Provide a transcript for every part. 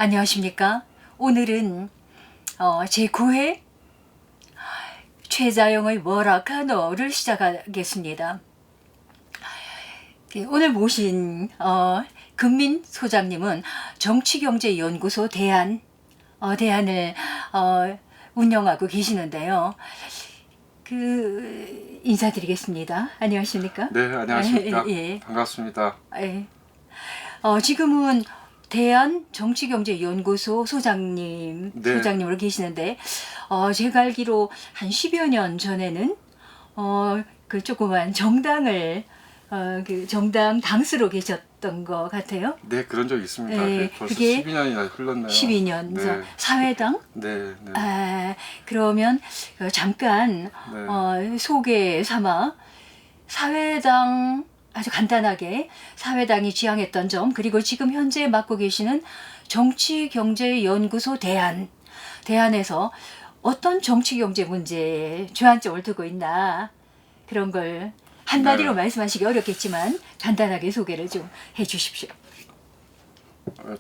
안녕하십니까? 오늘은 제9회 최자영의 뭐라카노를 시작하겠습니다. 오늘 모신 금민 소장님은 정치경제연구소 대안을 운영하고 계시는데요. 인사드리겠습니다. 안녕하십니까? 네, 안녕하십니까? 예. 반갑습니다. 예. 지금은 대한정치경제연구소 소장님으로 계시는데, 제가 알기로 한 10여 년 전에는 그 조그만 정당을 정당 당수로 계셨던 것 같아요. 네, 그런 적 있습니다. 네, 벌써 그게 12년이나 흘렀네요. 12년 네. 사회당. 네, 네. 그러면 잠깐 네. 소개 삼아 사회당, 아주 간단하게 사회당이 지향했던 점, 그리고 지금 현재 맡고 계시는 정치경제연구소 대안에서 어떤 정치경제 문제에 주안점을 두고 있나, 그런 걸 한마디로 네. 말씀하시기 어렵겠지만 간단하게 소개를 좀 해주십시오.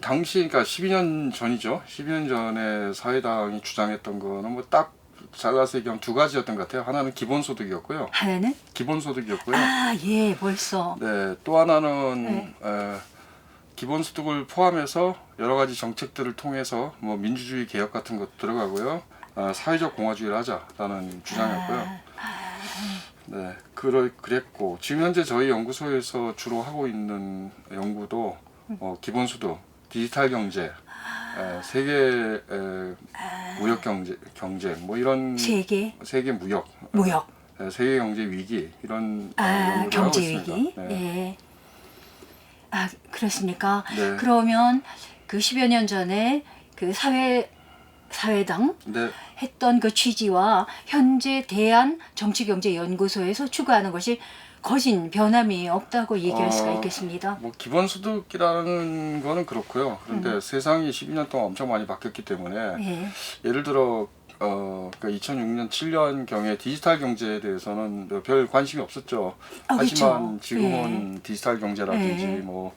당시, 그러니까 12년 전이죠. 12년 전에 사회당이 주장했던 거는 뭐 딱 잘라서 얘기하면 두 가지였던 것 같아요. 하나는 기본소득이었고요. 하나는? 기본소득이었고요. 예, 벌써. 네, 또 하나는 기본소득을 포함해서 여러 가지 정책들을 통해서 뭐 민주주의 개혁 같은 것도 들어가고요. 사회적 공화주의를 하자라는 주장이었고요. 네, 그랬고 지금 현재 저희 연구소에서 주로 하고 있는 연구도 기본소득, 디지털 경제, 세계 무역 경제 뭐 이런 세계 무역, 세계 경제 위기 이런 연구를 경제 하고 있습니다. 위기. 네. 예. 그렇습니까? 네. 그러면 그 10여 년 전에 그 사회당 네. 했던 그 취지와 현재 대한정치경제연구소에서 추구하는 것이 거진 변함이 없다고 얘기할 수가 있겠습니다. 뭐 기본소득이라는 거는 그렇고요. 그런데 세상이 12년 동안 엄청 많이 바뀌었기 때문에 예. 예를 들어 그러니까 2006년 7년 경에 디지털 경제에 대해서는 별 관심이 없었죠. 하지만 그렇죠. 지금은 디지털 경제라든지 예. 뭐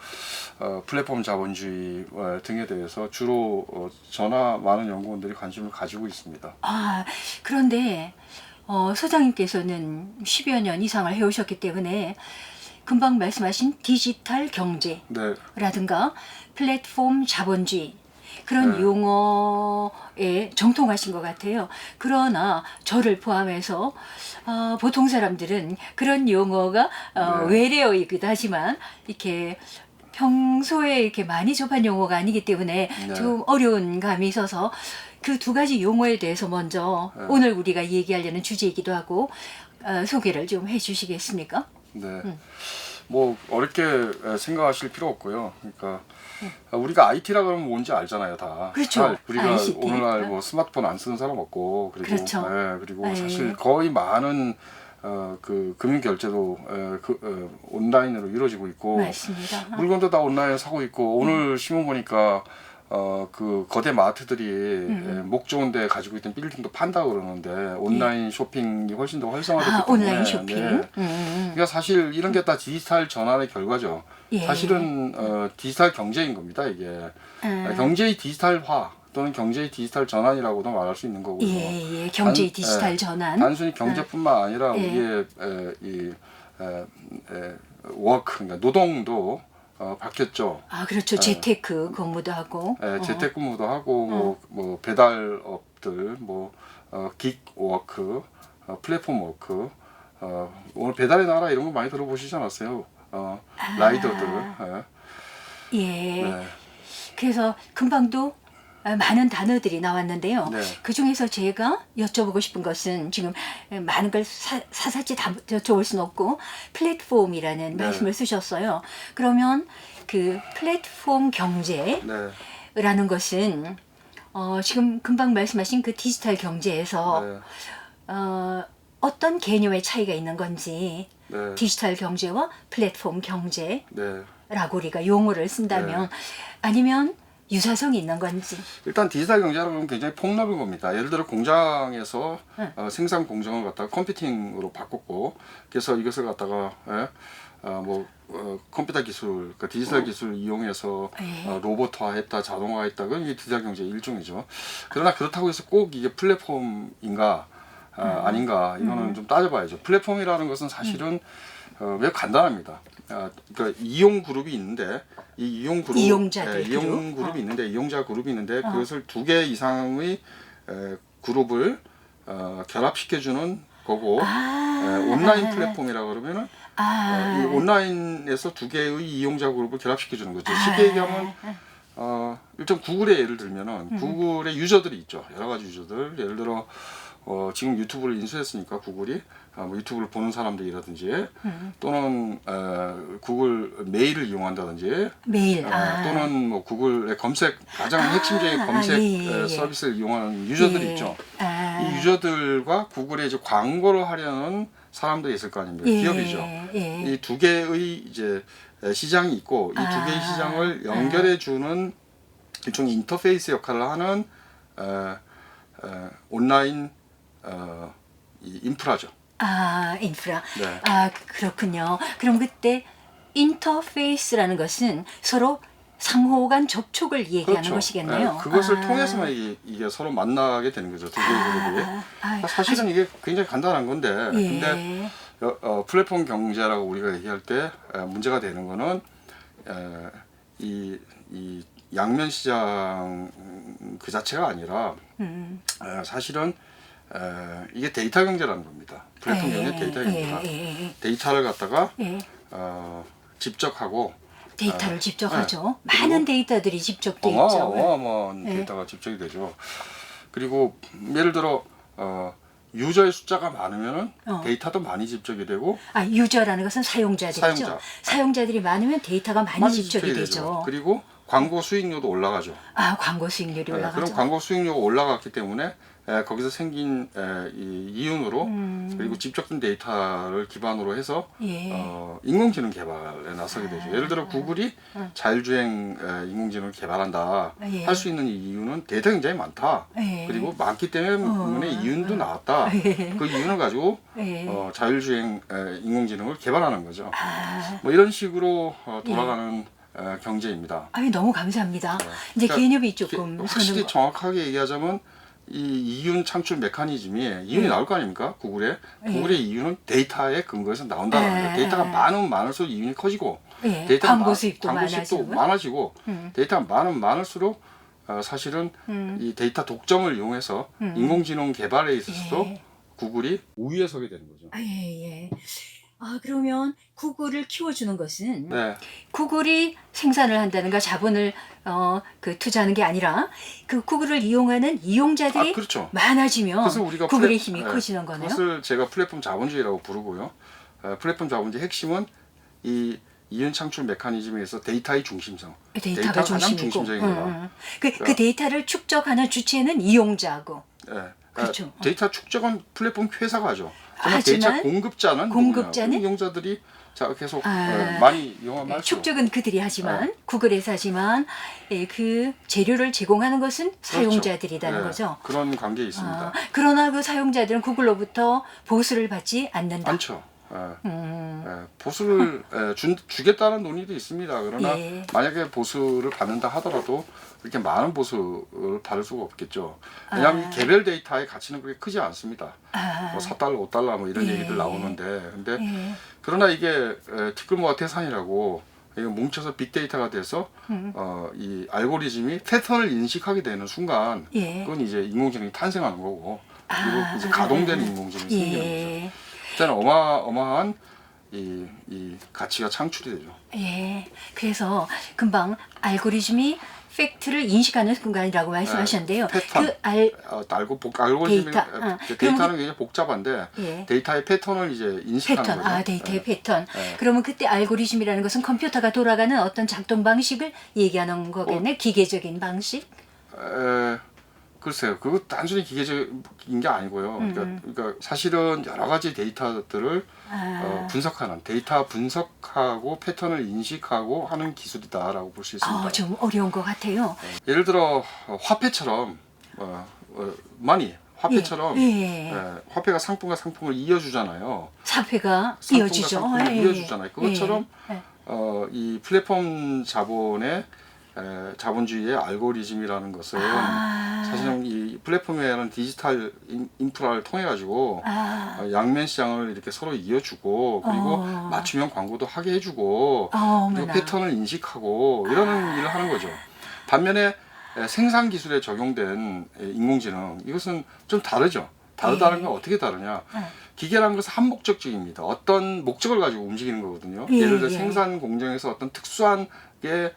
플랫폼 자본주의 등에 대해서 주로 저나 많은 연구원들이 관심을 가지고 있습니다. 그런데 소장님께서는 10여 년 이상을 해오셨기 때문에 금방 말씀하신 디지털 경제라든가 플랫폼 자본주의 그런 용어에 정통하신 것 같아요. 그러나 저를 포함해서 보통 사람들은 그런 용어가 외래어이기도 하지만 이렇게 평소에 이렇게 많이 접한 용어가 아니기 때문에 좀 어려운 감이 있어서 그 두 가지 용어에 대해서 먼저 오늘 우리가 얘기하려는 주제이기도 하고 소개를 좀 해주시겠습니까? 네. 뭐 어렵게 생각하실 필요 없고요. 그러니까 우리가 IT라 그러면 뭔지 알잖아요, 다. 그렇죠. 우리가 ICT. 오늘날 뭐 스마트폰 안 쓰는 사람 없고 그리고 그렇죠. 그리고 사실 거의 많은 그 금융 결제도 온라인으로 이루어지고 있고 맞습니다. 물건도 다 온라인으로 사고 있고 오늘 신문 보니까 그 거대 마트들이 목 좋은 데 가지고 있던 빌딩도 판다고 그러는데 온라인 쇼핑이 훨씬 더 활성화됐기 때문에 온라인 쇼핑. 네. 그러니까 사실 이런 게 다 디지털 전환의 결과죠. 예. 사실은 디지털 경제인 겁니다, 이게. 경제의 디지털화 또는 경제의 디지털 전환이라고도 말할 수 있는 거고요. 예, 경제의 디지털 전환. 단순히 경제뿐만 아니라 우리의 이 워크, 그러니까 노동도 바뀌었죠. 그렇죠. 재테크 근무도 하고. 재택근무도 하고 뭐 배달업들, 뭐 긱워크, 플랫폼 워크, 오늘 배달의 나라 이런 거 많이 들어보시지 않았어요? 라이더들. 예. 그래서 금방도 많은 단어들이 나왔는데요. 네. 그 중에서 제가 여쭤보고 싶은 것은 지금 많은 걸 사사치 다 여쭤볼 수는 없고 플랫폼이라는 말씀을 쓰셨어요. 그러면 그 플랫폼 경제라는 것은 지금 금방 말씀하신 그 디지털 경제에서 어떤 개념의 차이가 있는 건지 디지털 경제와 플랫폼 경제라고 우리가 용어를 쓴다면 아니면 유사성이 있는 건지. 일단 디지털 경제라는 건 굉장히 폭넓은 겁니다. 예를 들어 공장에서 생산 공정을 갖다가 컴퓨팅으로 바꿨고 그래서 이것을 갖다가 컴퓨터 기술, 그러니까 디지털 기술을 이용해서 로봇화했다, 자동화했다, 그건 이게 디지털 경제의 일종이죠. 그러나 그렇다고 해서 꼭 이게 플랫폼인가 아닌가 이거는 좀 따져봐야죠. 플랫폼이라는 것은 사실은 매우 간단합니다. 그러니까 이용 그룹이 있는데 이 이용자들 이용 그룹이 있는데 이용자 그룹이 있는데 그것을 2개 이상의 그룹을 결합시켜주는 거고 온라인 플랫폼이라 그러면은 이 온라인에서 2개의 이용자 그룹을 결합시켜주는 거죠. 쉽게 얘기하면 일단 구글의 예를 들면은 구글의 유저들이 있죠. 여러 가지 유저들. 예를 들어 지금 유튜브를 인수했으니까 구글이 뭐 유튜브를 보는 사람들이라든지 또는 구글 메일을 이용한다든지 또는 뭐 구글의 검색 가장 핵심적인 검색 서비스를 이용하는 유저들이 있죠. 이 유저들과 구글에 이제 광고를 하려는 사람들이 있을 거 아닙니까? 기업이죠. 이 2개의 이제 시장이 있고 이 2개의 시장을 연결해 주는 일종의 인터페이스 역할을 하는 온라인 이 인프라죠. 인프라. 네. 그렇군요. 그럼 그때 인터페이스라는 것은 서로 상호 간 접촉을 얘기하는 그렇죠. 것이겠네요. 그것을 통해서만 이게 서로 만나게 되는 거죠. 2개의 그룹이. 사실은 이게 굉장히 간단한 건데 근데 플랫폼 경제라고 우리가 얘기할 때 문제가 되는 거는 이 양면 시장 그 자체가 아니라 사실은 이게 데이터 경제라는 겁니다. 플랫폼 경제 데이터 경제다. 데이터를 갖다가 집적하고 데이터를 집적하죠. 많은 데이터들이 집적돼 있죠. 어마어마한 데이터가 집적이 되죠. 그리고 예를 들어 유저의 숫자가 많으면은 데이터도 많이 집적이 되고 유저라는 것은 사용자들이죠. 사용자들이 많으면 데이터가 많이 집적이 되죠. 그리고 광고 수익률도 올라가죠. 광고 수익률이 올라가죠. 그럼 광고 수익률이 올라갔기 때문에 거기서 생긴 이 이윤으로 그리고 집적된 데이터를 기반으로 해서 인공지능 개발에 나서게 되죠. 예를 들어 구글이 자율주행 인공지능을 개발한다 할 수 있는 이유는 데이터 굉장히 많다. 그리고 많기 때문에 이윤도 나왔다. 그 이윤을 가지고 자율주행 인공지능을 개발하는 거죠. 뭐 이런 식으로 돌아가는 경제입니다. 너무 감사합니다. 이제 그러니까 개념이 조금 확실히 정확하게 얘기하자면 이 이윤 창출 메커니즘이 이윤이 나올 거 아닙니까? 구글의 이윤은 데이터에 근거해서 나온다는 거예요. 데이터가 많으면 많을수록 이윤이 커지고 데이터가 광고 수입도 많아지고 데이터가 많으면 많을수록 사실은 이 데이터 독점을 이용해서 인공지능 개발에 있어서도 구글이 우위에 서게 되는 거죠. 그러면 구글을 키워주는 것은 구글이 생산을 한다든가 자본을 투자하는 게 아니라 그 구글을 이용하는 이용자들이 그렇죠. 많아지면 구글의 힘이 커지는 거네요. 그것을 제가 플랫폼 자본주의라고 부르고요. 플랫폼 자본주의 핵심은 이 이윤 창출 메커니즘에서 데이터의 중심성. 데이터가 가장 중심적인 거다. 그 데이터를 축적하는 주체는 이용자고. 그렇죠. 데이터 축적은 플랫폼 회사가 하죠. 데이터 공급자는 이용자들이 계속 많이 이용하면 축적은 그들이 하지만 구글에서 하지만 그 재료를 제공하는 것은 사용자들이라는 거죠. 그런 관계에 있습니다. 그러나 그 사용자들은 구글로부터 보수를 받지 않는다. 않죠. 보수를 주겠다는 논의도 있습니다. 그러나 만약에 보수를 받는다 하더라도 그렇게 많은 보수를 받을 수가 없겠죠. 왜냐하면 개별 데이터의 가치는 그렇게 크지 않습니다. 뭐 4달러, 5달러 뭐 이런 얘기들 나오는데 근데 그러나 이게 티끌모아 태산이라고 이거 뭉쳐서 빅데이터가 돼서 이 알고리즘이 패턴을 인식하게 되는 순간 그건 이제 인공지능이 탄생하는 거고 그리고 이제 가동되는 인공지능이 생기는 거죠. 일단 어마어마한 이 가치가 창출이 되죠. 그래서 금방 알고리즘이 팩트를 인식하는 순간이라고 말씀하셨는데요. 패턴, 알고리즘이 데이터는 굉장히 복잡한데 데이터의 패턴을 이제 인식하는 거죠. 데이터의 패턴. 그러면 그때 알고리즘이라는 것은 컴퓨터가 돌아가는 어떤 작동 방식을 얘기하는 거겠네. 기계적인 방식. 글쎄요, 그거 단순히 기계적인 게 아니고요. 그러니까 사실은 여러 가지 데이터들을 분석하는 데이터 분석하고 패턴을 인식하고 하는 기술이다라고 볼 수 있습니다. 좀 어려운 것 같아요. 예를 들어 화폐처럼 화폐처럼 예. 화폐가 상품과 상품을 이어주잖아요. 사회가 상품과 이어지죠. 상품을 이어주잖아요. 그것처럼 예. 이 플랫폼 자본의 자본주의의 알고리즘이라는 것은 사실은 이 플랫폼이라는 디지털 인프라를 통해 가지고 양면 시장을 이렇게 서로 이어주고 그리고 맞춤형 광고도 하게 해주고 그리고 패턴을 인식하고 이런 일을 하는 거죠. 반면에 생산 기술에 적용된 인공지능 이것은 좀 다르죠. 다르다는 건 어떻게 다르냐? 기계라는 것은 한 목적적입니다. 어떤 목적을 가지고 움직이는 거거든요. 예를 들어 생산 공정에서 어떤 특수한 게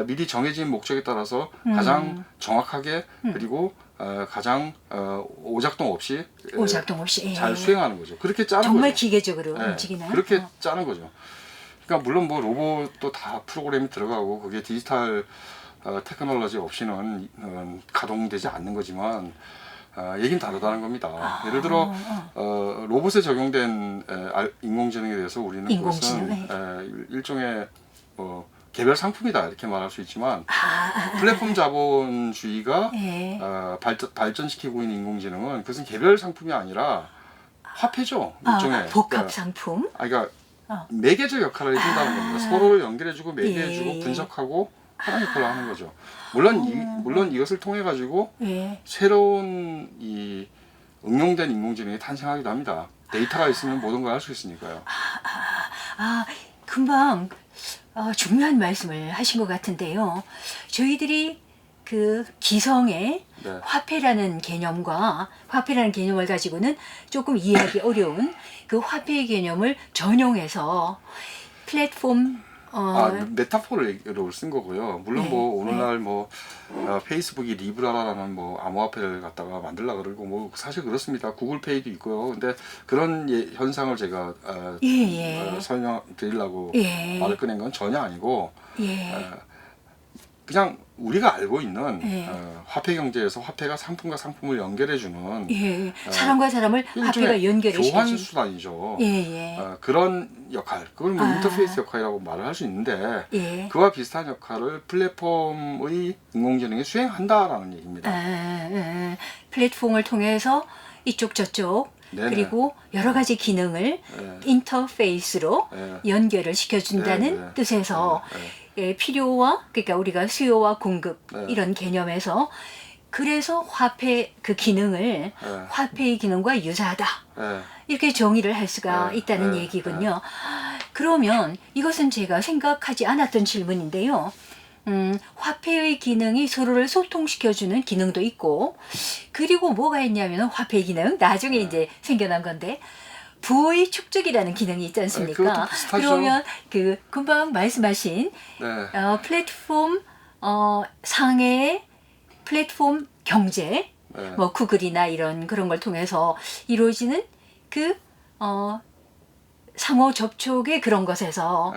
미리 정해진 목적에 따라서 가장 정확하게 그리고 가장 오작동 없이 잘 수행하는 거죠. 그렇게 짜는 정말 거죠. 기계적으로 움직이나요? 그렇게 짜는 거죠. 그러니까 물론 뭐 로봇도 다 프로그램이 들어가고 그게 디지털 테크놀로지 없이는 가동되지 않는 거지만 얘긴 다르다는 겁니다. 예를 들어 로봇에 적용된 인공지능에 대해서 우리는 그것은 일종의 개별 상품이다 이렇게 말할 수 있지만 플랫폼 자본주의가 발전시키고 있는 인공지능은 그것은 개별 상품이 아니라 화폐죠. 일종의 복합 상품. 그러니까 매개적 역할을 해준다는 겁니다. 서로를 연결해주고 매개해주고 분석하고 하는 역할을 하는 거죠. 물론 이것을 통해 가지고 새로운 이 응용된 인공지능이 탄생하기도 합니다. 데이터가 있으면 모든 걸 할 수 있으니까요. 금방 중요한 말씀을 하신 것 같은데요. 저희들이 그 기성의 화폐라는 개념을 가지고는 조금 이해하기 어려운 그 화폐의 개념을 전용해서 플랫폼 메타포를 쓴 거고요. 물론 뭐 오늘날 뭐 페이스북이 리브라라는 뭐 암호화폐를 갖다가 만들라 그러고 뭐 사실 그렇습니다. 구글페이도 있고요. 근데 그런 현상을 제가 설명드리려고 말을 꺼낸 건 전혀 아니고 그냥 우리가 알고 있는 화폐 경제에서 화폐가 상품과 상품을 연결해주는 사람과 사람을 화폐가 연결해주는 교환 수단이죠. 그런 역할, 그걸 뭐 인터페이스 역할이라고 말을 할 수 있는데 그와 비슷한 역할을 플랫폼의 인공지능이 수행한다라는 얘기입니다. 플랫폼을 통해서 이쪽 저쪽 그리고 여러 가지 기능을 인터페이스로 연결을 시켜준다는 뜻에서 필요와 그러니까 우리가 수요와 공급 이런 개념에서 그래서 화폐 그 기능을 화폐의 기능과 유사하다 이렇게 정의를 할 수가 있다는 얘기군요. 그러면 이것은 제가 생각하지 않았던 질문인데요. 화폐의 기능이 서로를 소통시켜주는 기능도 있고 그리고 뭐가 있냐면 화폐 기능 나중에 이제 생겨난 건데 부의 축적이라는 기능이 있지 않습니까? 그러면 그 금방 말씀하신 플랫폼 상해의 플랫폼 경제 뭐 구글이나 이런 그런 걸 통해서 이루어지는 그 상호 접촉의 그런 것에서도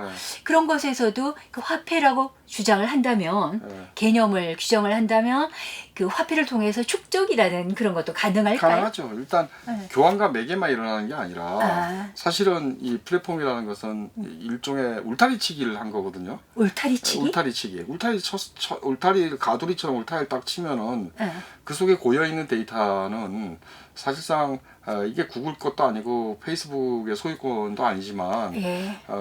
그 화폐라고 주장을 한다면 개념을 규정을 한다면 그 화폐를 통해서 축적이라는 그런 것도 가능할까요? 가능하죠. 일단 교환과 매개만 일어나는 게 아니라 사실은 이 플랫폼이라는 것은 일종의 울타리치기를 한 거거든요. 울타리치기? 울타리를 가두리처럼 울타리를 딱 치면은 그 속에 고여 있는 데이터는 사실상 이게 구글 것도 아니고 페이스북의 소유권도 아니지만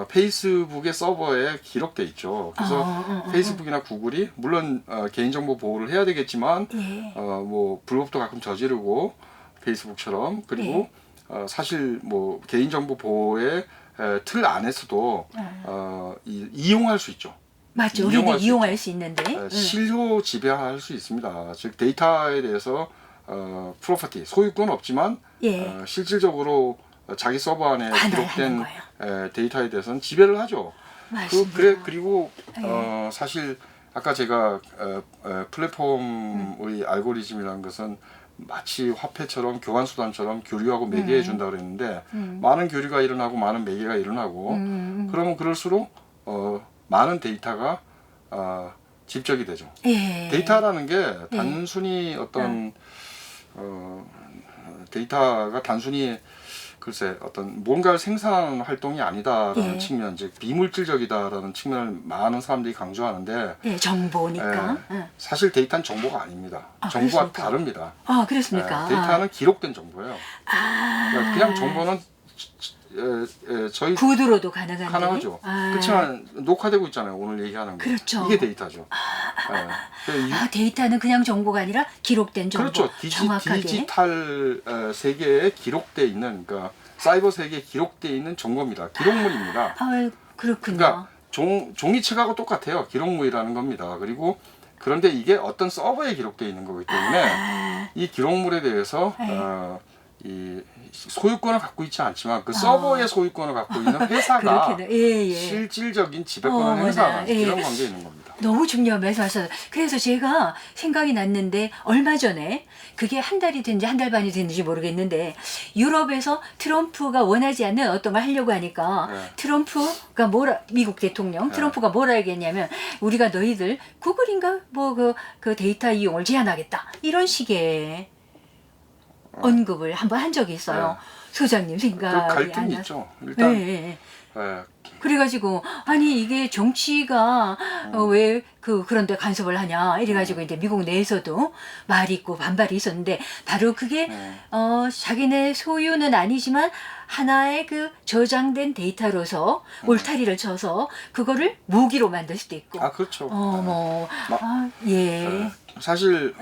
페이스북의 서버에 기록돼 있죠. 그래서 페이스북이나 구글이 물론 개인정보 보호를 해야 되겠지만 뭐 불법도 가끔 저지르고 페이스북처럼 그리고 사실 뭐 개인정보 보호의 틀 안에서도 이용할 수 있죠. 맞죠. 우리도 이용할 수 있는데 실효 지배할 수 있습니다. 즉 데이터에 대해서 프로퍼티 소유권 없지만 실질적으로 자기 서버 안에 기록된 데이터에 대해서는 지배를 하죠. 그리고 사실 아까 제가 플랫폼의 알고리즘이라는 것은 마치 화폐처럼 교환 수단처럼 교류하고 매개해 준다 그랬는데 많은 교류가 일어나고 많은 매개가 일어나고 그러면 그럴수록 많은 데이터가 집적이 되죠. 데이터라는 게 단순히 어떤 데이터가 단순히 글쎄 어떤 뭔가를 생산하는 활동이 아니다라는 예. 측면, 즉 비물질적이다라는 측면을 많은 사람들이 강조하는데 예, 정보니까. 예. 사실 데이터는 정보가 아닙니다. 아, 정보와 그렇습니까? 다릅니다. 아, 그렇습니까? 데이터는 기록된 정보예요. 아, 그러니까 그냥 정보는 저희 구두로도 가능한데. 가능하죠. 아, 그렇지만 녹화되고 있잖아요. 오늘 얘기하는 거. 그렇죠. 이게 데이터죠. 데이터는 그냥 정보가 아니라 기록된 정보. 그렇죠. 정확하게. 디지털 세계에 기록돼 있는, 그러니까 사이버 세계에 기록돼 있는 정보입니다. 기록물입니다. 아, 그렇군요. 그러니까 종이책하고 똑같아요. 기록물이라는 겁니다. 그리고 그런데 이게 어떤 서버에 기록돼 있는 거기 때문에 이 기록물에 대해서 이 소유권을 갖고 있지 않지만 그 서버의 소유권을 갖고 있는 회사가 실질적인 지배권을 행사하는 이런 관계에 있는 겁니다. 너무 중요한 말씀하셨어요. 그래서 제가 생각이 났는데 얼마 전에 그게 한 달이 된지 한 달 반이 됐는지 모르겠는데 유럽에서 트럼프가 원하지 않는 어떤 걸 하려고 하니까 트럼프가 미국 대통령 트럼프가 뭐라 얘기했냐면 우리가 너희들 구글인가 뭐 그 데이터 이용을 제한하겠다 이런 식의 언급을 한번 한 적이 있어요. 소장님 생각이 갈등이 있죠. 일단 그래가지고 아니 이게 정치가 왜 그런데 간섭을 하냐 이래가지고 이제 미국 내에서도 말이 있고 반발이 있었는데 바로 그게 자기네 소유는 아니지만 하나의 그 저장된 데이터로서 울타리를 쳐서 그거를 무기로 만들 수도 있고. 아 그렇죠. 사실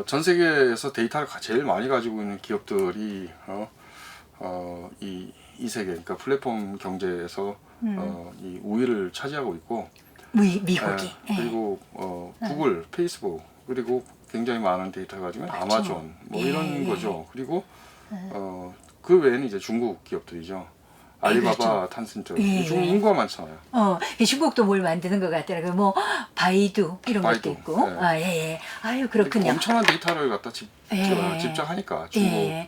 전 세계에서 데이터를 제일 많이 가지고 있는 기업들이 이 세계, 그러니까 플랫폼 경제에서 이 우위를 차지하고 있고 미국이 그리고 구글, 페이스북 그리고 굉장히 많은 데이터를 가지고 있는 아마존 뭐 이런 거죠. 그리고 그 외에는 이제 중국 기업들이죠. 알리바바, 그렇죠. 탄센트. 중국 인구가 많잖아요. 중국도 뭘 만드는 것 같더라고요. 뭐 바이두 이런 것도 있고. 아유 그렇군요. 엄청난 데이터를 갖다 집적하니까 중국.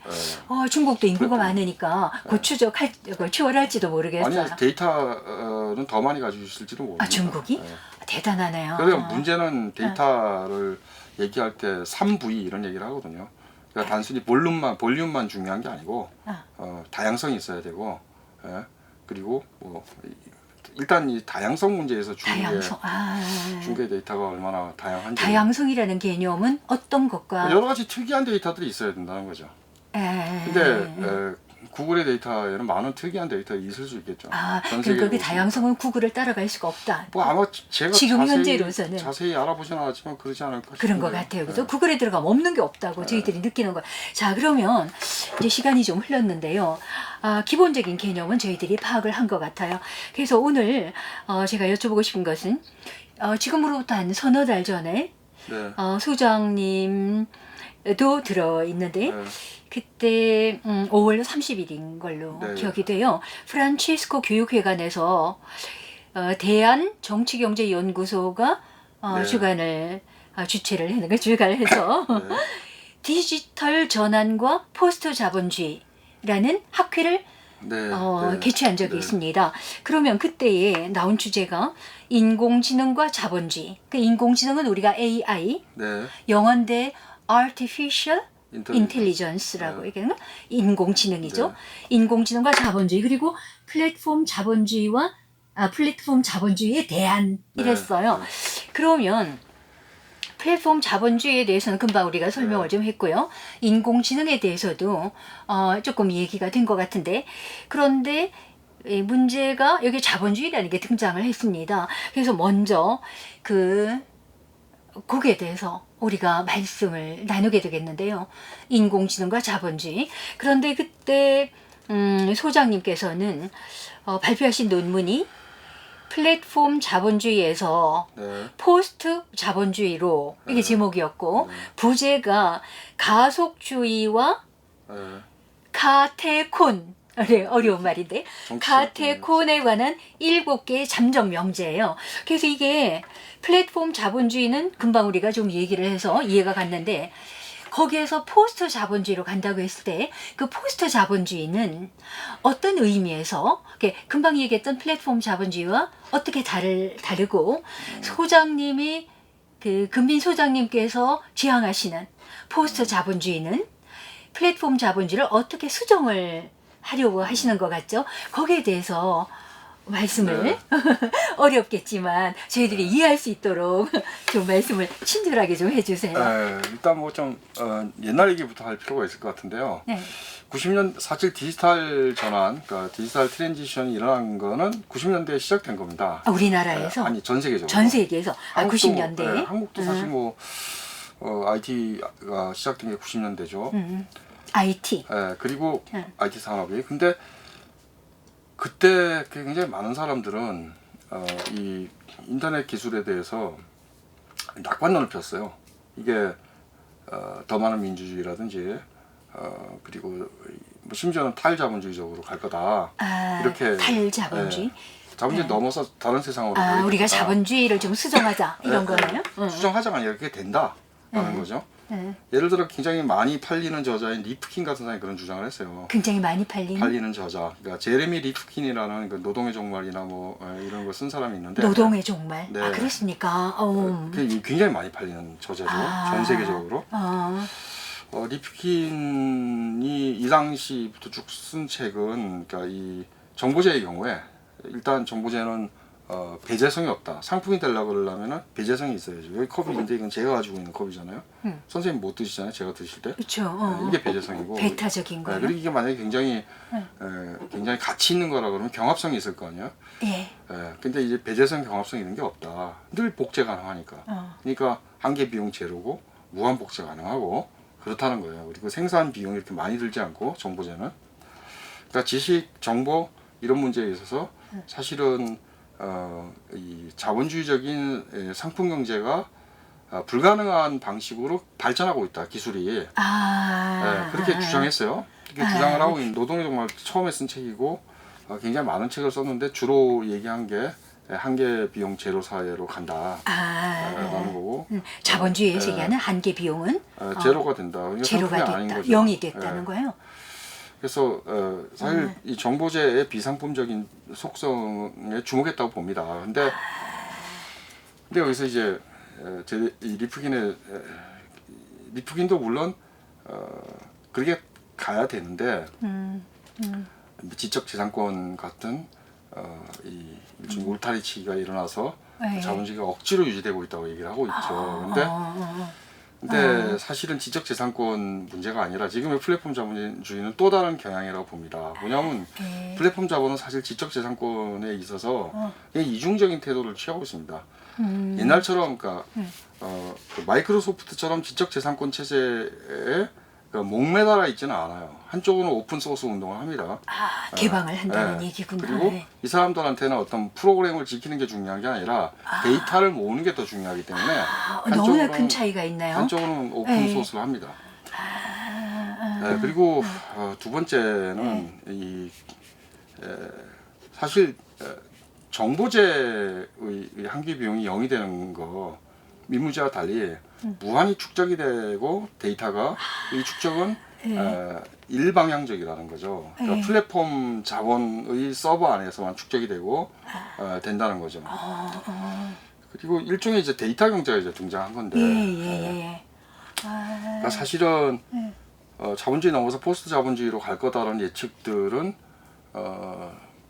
중국도 인구가 많으니까 곧 추월할지도 모르겠어요. 아니 데이터는 더 많이 가지고 있을지도 모릅니다. 중국이? 대단하네요. 그래서 문제는 데이터를 얘기할 때 3V 이런 얘기를 하거든요. 그러니까 단순히 볼륨만 중요한 게 아니고 다양성이 있어야 되고 그리고 일단 이 다양성 문제에서 중국의 데이터가 얼마나 다양한지. 다양성이라는 개념은 어떤 것과 여러 가지 특이한 데이터들이 있어야 된다는 거죠. 근데 구글의 데이터에는 많은 특이한 데이터가 있을 수 있겠죠. 그러니까 그 다양성은 구글을 따라갈 수가 없다. 뭐 아마 제가 지금 현재로서는 자세히 알아보진 않았지만 그러지 않을까 싶은데. 그런 것 같아요. 그죠? 구글에 들어가면 없는 게 없다고 저희들이 느끼는 거. 자, 그러면 이제 시간이 좀 흘렀는데요. 기본적인 개념은 저희들이 파악을 한 것 같아요. 그래서 오늘 제가 여쭤보고 싶은 것은 지금으로부터 한 서너 달 전에 소장님도 들어있는데 그때 5월 30일인 걸로 기억이 돼요. 프란치스코 교육회관에서 대한정치경제연구소가 주관을 주최를 하는 걸 주관을 해서 디지털 전환과 포스트 자본주의라는 학회를 개최한 적이 있습니다. 그러면 그때에 나온 주제가 인공지능과 자본주의. 그 인공지능은 우리가 AI, 영어인데 Artificial Intelligence라고 얘기하는 거 인공지능이죠. 인공지능과 자본주의 그리고 플랫폼 자본주의에 대한 이랬어요. 그러면 플랫폼 자본주의에 대해서는 금방 우리가 설명을 좀 했고요. 인공지능에 대해서도 조금 얘기가 된 것 같은데 그런데 문제가 여기 자본주의라는 게 등장을 했습니다. 그래서 먼저 거기에 대해서 우리가 말씀을 나누게 되겠는데요. 인공지능과 자본주의. 그런데 그때 소장님께서는 발표하신 논문이 플랫폼 자본주의에서 포스트 자본주의로 이게 제목이었고 부제가 가속주의와 카테콘 어려운 말인데 카테콘에 관한 7개의 잠정 명제예요. 그래서 이게 플랫폼 자본주의는 금방 우리가 좀 얘기를 해서 이해가 갔는데 거기에서 포스트 자본주의로 간다고 했을 때 그 포스트 자본주의는 어떤 의미에서 금방 얘기했던 플랫폼 자본주의와 어떻게 다르고 소장님이 금민 소장님께서 지향하시는 포스트 자본주의는 플랫폼 자본주의를 어떻게 수정을 하려고 하시는 것 같죠? 거기에 대해서 말씀을 네. 어렵겠지만 저희들이 이해할 수 있도록 좀 말씀을 친절하게 좀 해주세요. 일단 뭐 좀 옛날 얘기부터 할 필요가 있을 것 같은데요. 네. 90년 사실 디지털 전환, 그러니까 디지털 트랜지션이 일어난 거는 90년대에 시작된 겁니다. 우리나라에서? 아니 전 세계적으로. 전 세계에서? 한국도, 90년대? 한국도 사실 뭐 IT가 시작된 게 90년대죠. IT. 그리고 IT 산업이. 근데 그때 굉장히 많은 사람들은 이 인터넷 기술에 대해서 낙관론을 폈어요. 이게 더 많은 민주주의라든지 그리고 뭐 심지어는 탈자본주의적으로 갈 거다. 이렇게 탈자본주의. 자본주의 넘어서 다른 세상으로 우리가 자본주의를 좀 수정하자 이런 거네요. 수정하자가 아니라 그게 된다라는 거죠. 예를 들어 굉장히 많이 팔리는 저자인 리프킨 같은 사람이 그런 주장을 했어요. 굉장히 많이 팔리는 저자. 그러니까 제레미 리프킨이라는 그 노동의 종말이나 뭐 이런 걸 쓴 사람이 있는데. 노동의 종말. 네. 그렇습니까? 굉장히 많이 팔리는 저자죠. 전 세계적으로. 리프킨이 이 당시부터 쭉 쓴 책은 그러니까 이 정보제의 경우에 일단 정보제는 배제성이 없다. 상품이 되려고 그러려면 배제성이 있어야죠. 여기 컵인데 이건 제가 가지고 있는 컵이잖아요. 선생님 못 드시잖아요. 제가 드실 때. 그렇죠. 이게 배제성이고. 배타적인 거예요. 그리고 이게 만약에 굉장히 가치 있는 거라 그러면 경합성이 있을 거 아니에요. 근데 이제 배제성, 경합성 이런 게 없다. 늘 복제 가능하니까. 그러니까 한계 비용 제로고 무한 복제 가능하고 그렇다는 거예요. 그리고 생산 비용이 이렇게 많이 들지 않고 정보제는. 그러니까 지식, 정보 이런 문제에 있어서 사실은 이 자본주의적인 상품 경제가 불가능한 방식으로 발전하고 있다. 기술이. 그렇게 주장했어요. 그렇게 주장을 하고 있는 노동의 종말 처음에 쓴 책이고 굉장히 많은 책을 썼는데 주로 얘기한 게 한계 비용 제로 사회로 간다. 라는 거고. 자본주의에서 얘기하는 한계 비용은 제로가 된다. 제로가 아닌 됐다. 거죠. 0이 됐다는 거예요. 그래서 사실 이 정보제의 비상품적인 속성에 주목했다고 봅니다. 근데 여기서 이제 이 리프킨도 물론 그렇게 가야 되는데 지적재산권 같은 이 일종의 울타리치기가 일어나서 자본주의가 억지로 유지되고 있다고 얘기를 하고 있죠. 근데 사실은 지적재산권 문제가 아니라 지금의 플랫폼 자본주의는 또 다른 경향이라고 봅니다. 뭐냐면 플랫폼 자본은 사실 지적재산권에 있어서 그냥 이중적인 태도를 취하고 있습니다. 옛날처럼 그러니까 그 마이크로소프트처럼 지적재산권 체제에 목매달아 있지는 않아요. 한쪽으로는 오픈 소스 운동을 합니다. 개방을 한다는 얘기군요. 그리고 이 사람들한테는 어떤 프로그램을 지키는 게 중요한 게 아니라 데이터를 모으는 게 더 중요하기 때문에 너무나 큰 차이가 있나요? 한쪽으로는 오픈 소스를 합니다. 그리고 두 번째는 사실 정보제의 한계 비용이 0이 되는 거 민무제와 달리 무한히 축적이 되고 데이터가 이 축적은 일방향적이라는 거죠. 그러니까 플랫폼 자본의 서버 안에서만 축적이 되고 된다는 거죠. 그리고 일종의 이제 데이터 경제가 이제 등장한 건데 그러니까 사실은 자본주의 넘어서 포스트 자본주의로 갈 거다라는 예측들은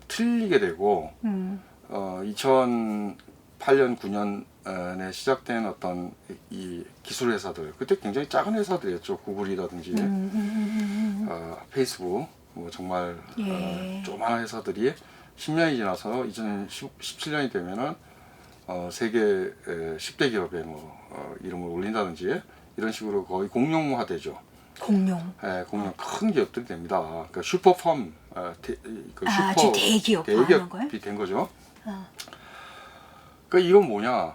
틀리게 되고 2008년 9년에 시작된 어떤 이 기술 회사들 그때 굉장히 작은 회사들이었죠. 구글이라든지 페이스북 뭐 정말 조그마한 회사들이 10년이 지나서 2017년이 되면은 세계 10대 기업에 이름을 올린다든지 이런 식으로 거의 공룡화되죠. 공룡. 공룡 큰 기업들이 됩니다. 그러니까 슈퍼펌, 아주 대기업이 된 거죠. 그러니까 이건 뭐냐?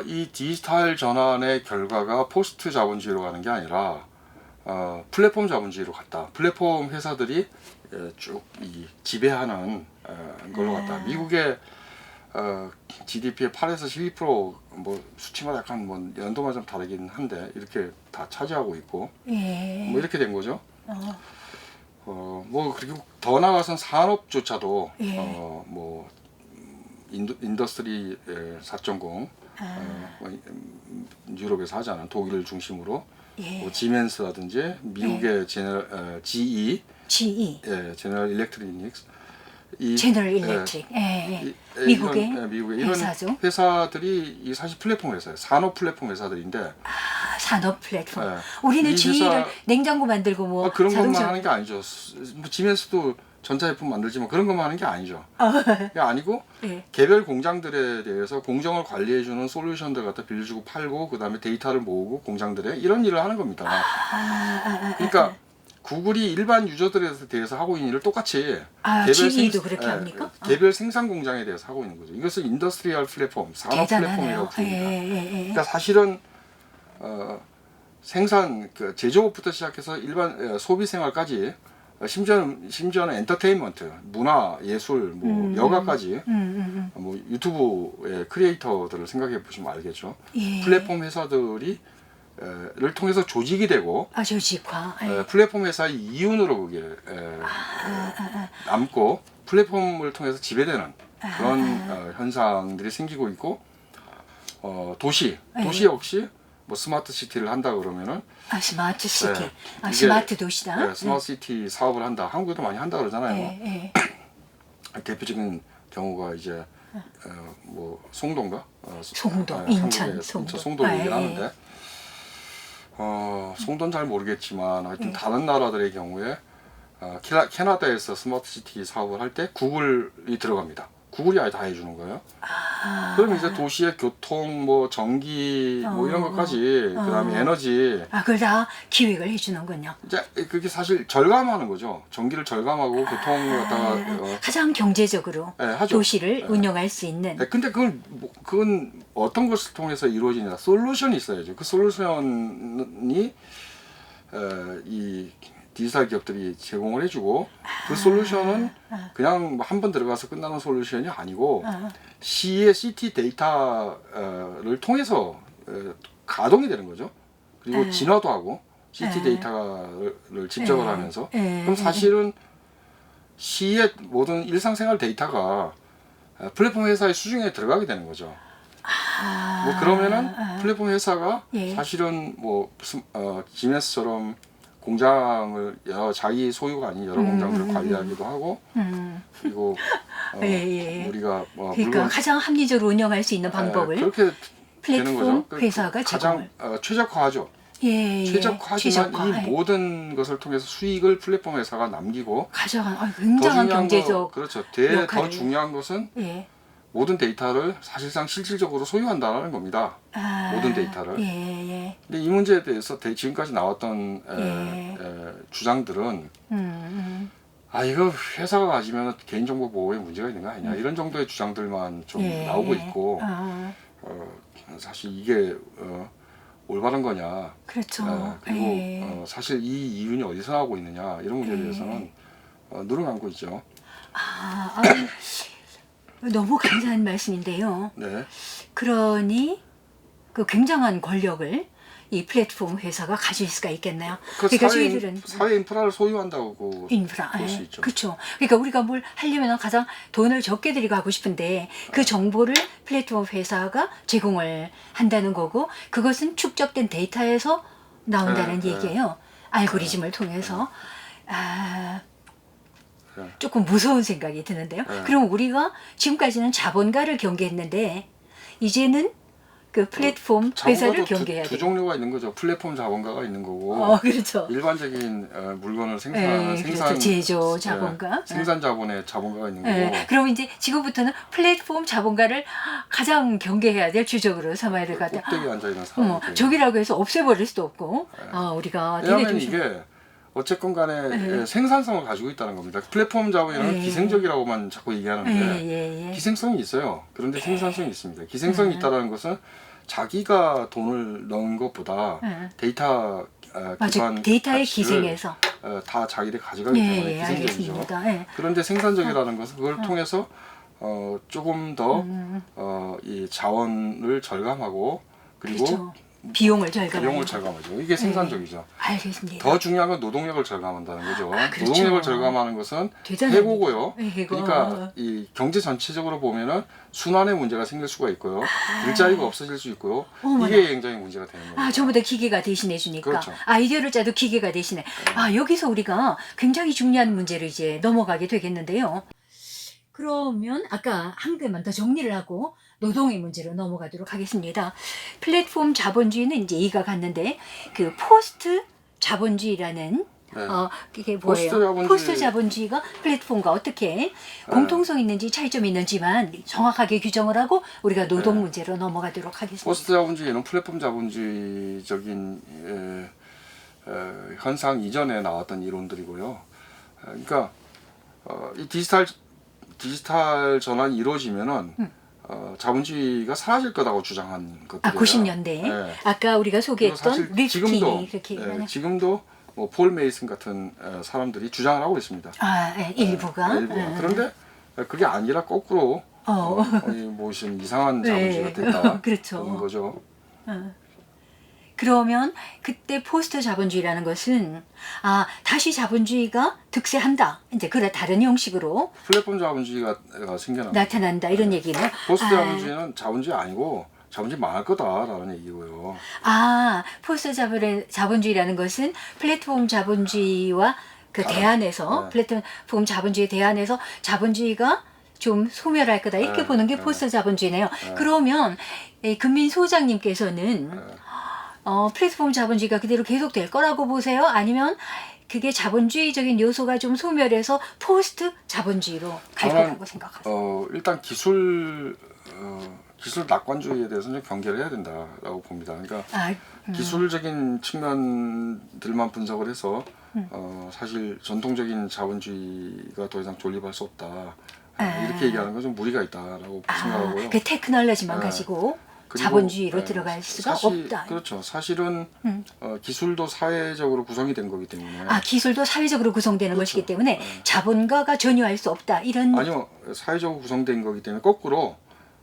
이 디지털 전환의 결과가 포스트 자본주의로 가는 게 아니라 플랫폼 자본주의로 갔다. 플랫폼 회사들이 쭉 지배하는 걸로 갔다. 미국의 GDP의 8에서 12%뭐 수치마다 약간 뭐 연도마다 좀 다르긴 한데 이렇게 다 차지하고 있고 뭐 이렇게 된 거죠. 뭐 그리고 더 나아가선 산업조차도 뭐 인더스트리 4.0 유럽에서 하지 않은 독일을 중심으로 예. 뭐 지멘스라든지 미국의 GE, 예, 제너럴 일렉트로닉스, 제너럴 일렉트릭, 미국의 이런 회사죠. 회사들이 사실 플랫폼 회사예요. 산업 플랫폼 회사들인데. 산업 플랫폼. 예. 우리는 이 GE를 냉장고 만들고 뭐 그런 것만 자동차 하는 게 아니죠. 뭐 지멘스도 전자제품 만들지만 그런 것만 하는 게 아니죠. 그게 아니고 예. 개별 공장들에 대해서 공정을 관리해주는 솔루션들 갖다 빌려주고 팔고 그다음에 데이터를 모으고 공장들에 이런 일을 하는 겁니다. 그러니까 구글이 일반 유저들에 대해서 하고 있는 일을 똑같이 GE도 그렇게 합니까? 개별 생산 공장에 대해서 하고 있는 거죠. 이것을 인더스트리얼 플랫폼, 산업 플랫폼이라고 부릅니다. 그러니까 사실은 생산 그 제조업부터 시작해서 일반 소비 생활까지 심지어는 엔터테인먼트, 문화, 예술, 뭐 여가까지 뭐 유튜브의 크리에이터들을 생각해 보시면 알겠죠. 예. 플랫폼 회사들이 를 통해서 조직이 되고 조직화. 플랫폼 회사의 이윤으로 그게 남고 플랫폼을 통해서 지배되는 그런 현상들이 생기고 있고 도시 역시 뭐 스마트 시티를 한다 그러면은 스마트 시티, 스마트 도시다. 스마트 시티 사업을 한다. 한국에도 많이 한다 그러잖아요. 대표적인 경우가 이제 뭐 송도인가? 송도, 인천 송도 얘기를 하는데 송도는 잘 모르겠지만 하여튼 다른 나라들의 경우에 캐나다에서 스마트 시티 사업을 할 때 구글이 들어갑니다. 구글이 아예 다 해주는 거예요. 그럼 이제 도시의 교통, 뭐 전기, 뭐 이런 것까지, 그다음에 에너지. 그걸 다 기획을 해주는군요. 이제 그게 사실 절감하는 거죠. 전기를 절감하고 교통을 갖다가 가장 경제적으로 도시를 운영할 수 있는. 근데 그건 어떤 것을 통해서 이루어지냐? 솔루션이 있어야죠. 그 솔루션이 이 디지털 기업들이 제공을 해주고 그 솔루션은 그냥 한 번 들어가서 끝나는 솔루션이 아니고 시의 CT 데이터를 통해서 가동이 되는 거죠. 그리고 진화도 하고 CT 데이터를 집적을 하면서 그럼 사실은 시의 모든 일상생활 데이터가 플랫폼 회사의 수중에 들어가게 되는 거죠. 뭐 그러면은 플랫폼 회사가 사실은 뭐 지메스처럼 공장을 자기 소유가 아닌 여러 공장들을 관리하기도 하고 그리고 우리가 그러니까 가장 합리적으로 운영할 수 있는 방법을 그렇게 되는 플랫폼 거죠. 회사가 가장 최적화하죠. 최적화지만 이 모든 것을 통해서 수익을 플랫폼 회사가 남기고 가져간 굉장한 경제적 그렇죠. 더 중요한 것은 모든 데이터를 사실상 실질적으로 소유한다는 겁니다. 모든 데이터를. 근데 이 문제에 대해서 지금까지 나왔던 주장들은 이거 회사가 가지면 개인정보 보호에 문제가 있는 거 아니냐 이런 정도의 주장들만 좀 나오고 있고 사실 이게 올바른 거냐. 그렇죠. 그리고 사실 이 이윤이 어디서 나오고 있느냐 이런 문제에 대해서는 눈을 감고 있죠. 너무 감사한 말씀인데요. 네. 그러니 그 굉장한 권력을 이 플랫폼 회사가 가질 수가 있겠네요. 그러니까 저희들은 사회 인프라를 소유한다고 볼 수 있죠. 그렇죠. 그러니까 우리가 뭘 하려면 가장 돈을 적게 들이고 하고 싶은데 그 정보를 플랫폼 회사가 제공을 한다는 거고 그것은 축적된 데이터에서 나온다는 얘기예요. 알고리즘을 통해서. 조금 무서운 생각이 드는데요. 그럼 우리가 지금까지는 자본가를 경계했는데 이제는 그 플랫폼 회사를 경계해야 돼요. 두 종류가 있는 거죠. 플랫폼 자본가가 있는 거고 그렇죠. 일반적인 물건을 생산 그렇죠. 제조 자본가, 생산 자본의 자본가가 있는 거고. 그럼 이제 지금부터는 플랫폼 자본가를 가장 경계해야 될 주적으로 삼아야 될 것 같아요. 꼭대기에 앉아 있는 사람. 저기라고 해서 없애버릴 수도 없고. 우리가 왜냐하면 이게 어쨌건 간에 생산성을 가지고 있다는 겁니다. 플랫폼 자본이라는 기생적이라고만 자꾸 얘기하는데 기생성이 있어요. 그런데 생산성이 있습니다. 기생성이 있다는 것은 자기가 돈을 넣은 것보다 데이터 기반 데이터의 기생에서 다 자기들이 가져가기 때문에 기생적이죠. 그런데 생산적이라는 것은 그걸 통해서 조금 더 이 자원을 절감하고 그리고 비용을 절감하는 비용을 절감하죠. 이게 생산적이죠. 알겠습니다. 더 중요한 건 노동력을 절감한다는 거죠. 그렇죠. 노동력을 절감하는 것은 되잖아요. 해고고요. 해고. 그러니까 이 경제 전체적으로 보면은 순환의 문제가 생길 수가 있고요. 일자리가 없어질 수 있고요. 어머나. 이게 굉장히 문제가 되는 거예요. 아, 전부 다 기계가 대신해 주니까. 그렇죠. 아이디어를 짜도 기계가 대신해. 아, 여기서 우리가 굉장히 중요한 문제로 이제 넘어가게 되겠는데요. 그러면 아까 한 개만 더 정리를 하고 노동의 문제로 넘어가도록 하겠습니다. 플랫폼 자본주의는 이제 이가 갔는데 그 포스트 자본주의라는 네. 이게 뭐예요? 포스트 자본주의가 플랫폼과 어떻게 공통성 있는지 차이점이 있는지만 정확하게 규정을 하고 우리가 노동 문제로 넘어가도록 하겠습니다. 포스트 자본주의는 플랫폼 자본주의적인 현상 이전에 나왔던 이론들이고요. 그러니까 이 디지털 전환이 이루어지면은 자본주의가 사라질 거라고 주장한 것들이에요. 90년대. 네. 아까 우리가 소개했던 리프틴이 그렇게 지금도 뭐 폴 메이슨 같은 사람들이 주장을 하고 있습니다. 아, 네, 일부가. 일부가. 그런데 그게 아니라 거꾸로 무슨 이상한 자본주의가 됐다. 그렇죠. 그런 거죠. 그러면 그때 포스트 자본주의라는 것은 다시 자본주의가 득세한다. 이제 그래 다른 형식으로 플랫폼 자본주의가 생겨납니다. 나타난다 이런 얘기는. 포스트 자본주의는 자본주의 아니고 자본주의 망할 거다라는 얘기고요. 포스트 자본주의라는 것은 플랫폼 자본주의와 그 대안에서 플랫폼 자본주의 대안에서 자본주의가 좀 소멸할 거다 이렇게 보는 게 포스트 자본주의네요. 그러면 금민 소장님께서는 플랫폼 자본주의가 그대로 계속될 거라고 보세요? 아니면 그게 자본주의적인 요소가 좀 소멸해서 포스트 자본주의로 갈 거라고 생각하세요? 일단 기술 낙관주의에 대해서는 경계를 해야 된다라고 봅니다. 그러니까 기술적인 측면들만 분석을 해서 사실 전통적인 자본주의가 더 이상 존립할 수 없다. 이렇게 얘기하는 건 좀 무리가 있다라고 생각하고요. 그 테크놀로지만 가지고 자본주의로 들어갈 수가 없다. 그렇죠. 사실은 기술도 사회적으로 구성이 된 거기 때문에. 기술도 사회적으로 구성되는 것이기 때문에 자본가가 전유할 수 없다. 이런. 아니요. 사회적으로 구성된 거기 때문에 거꾸로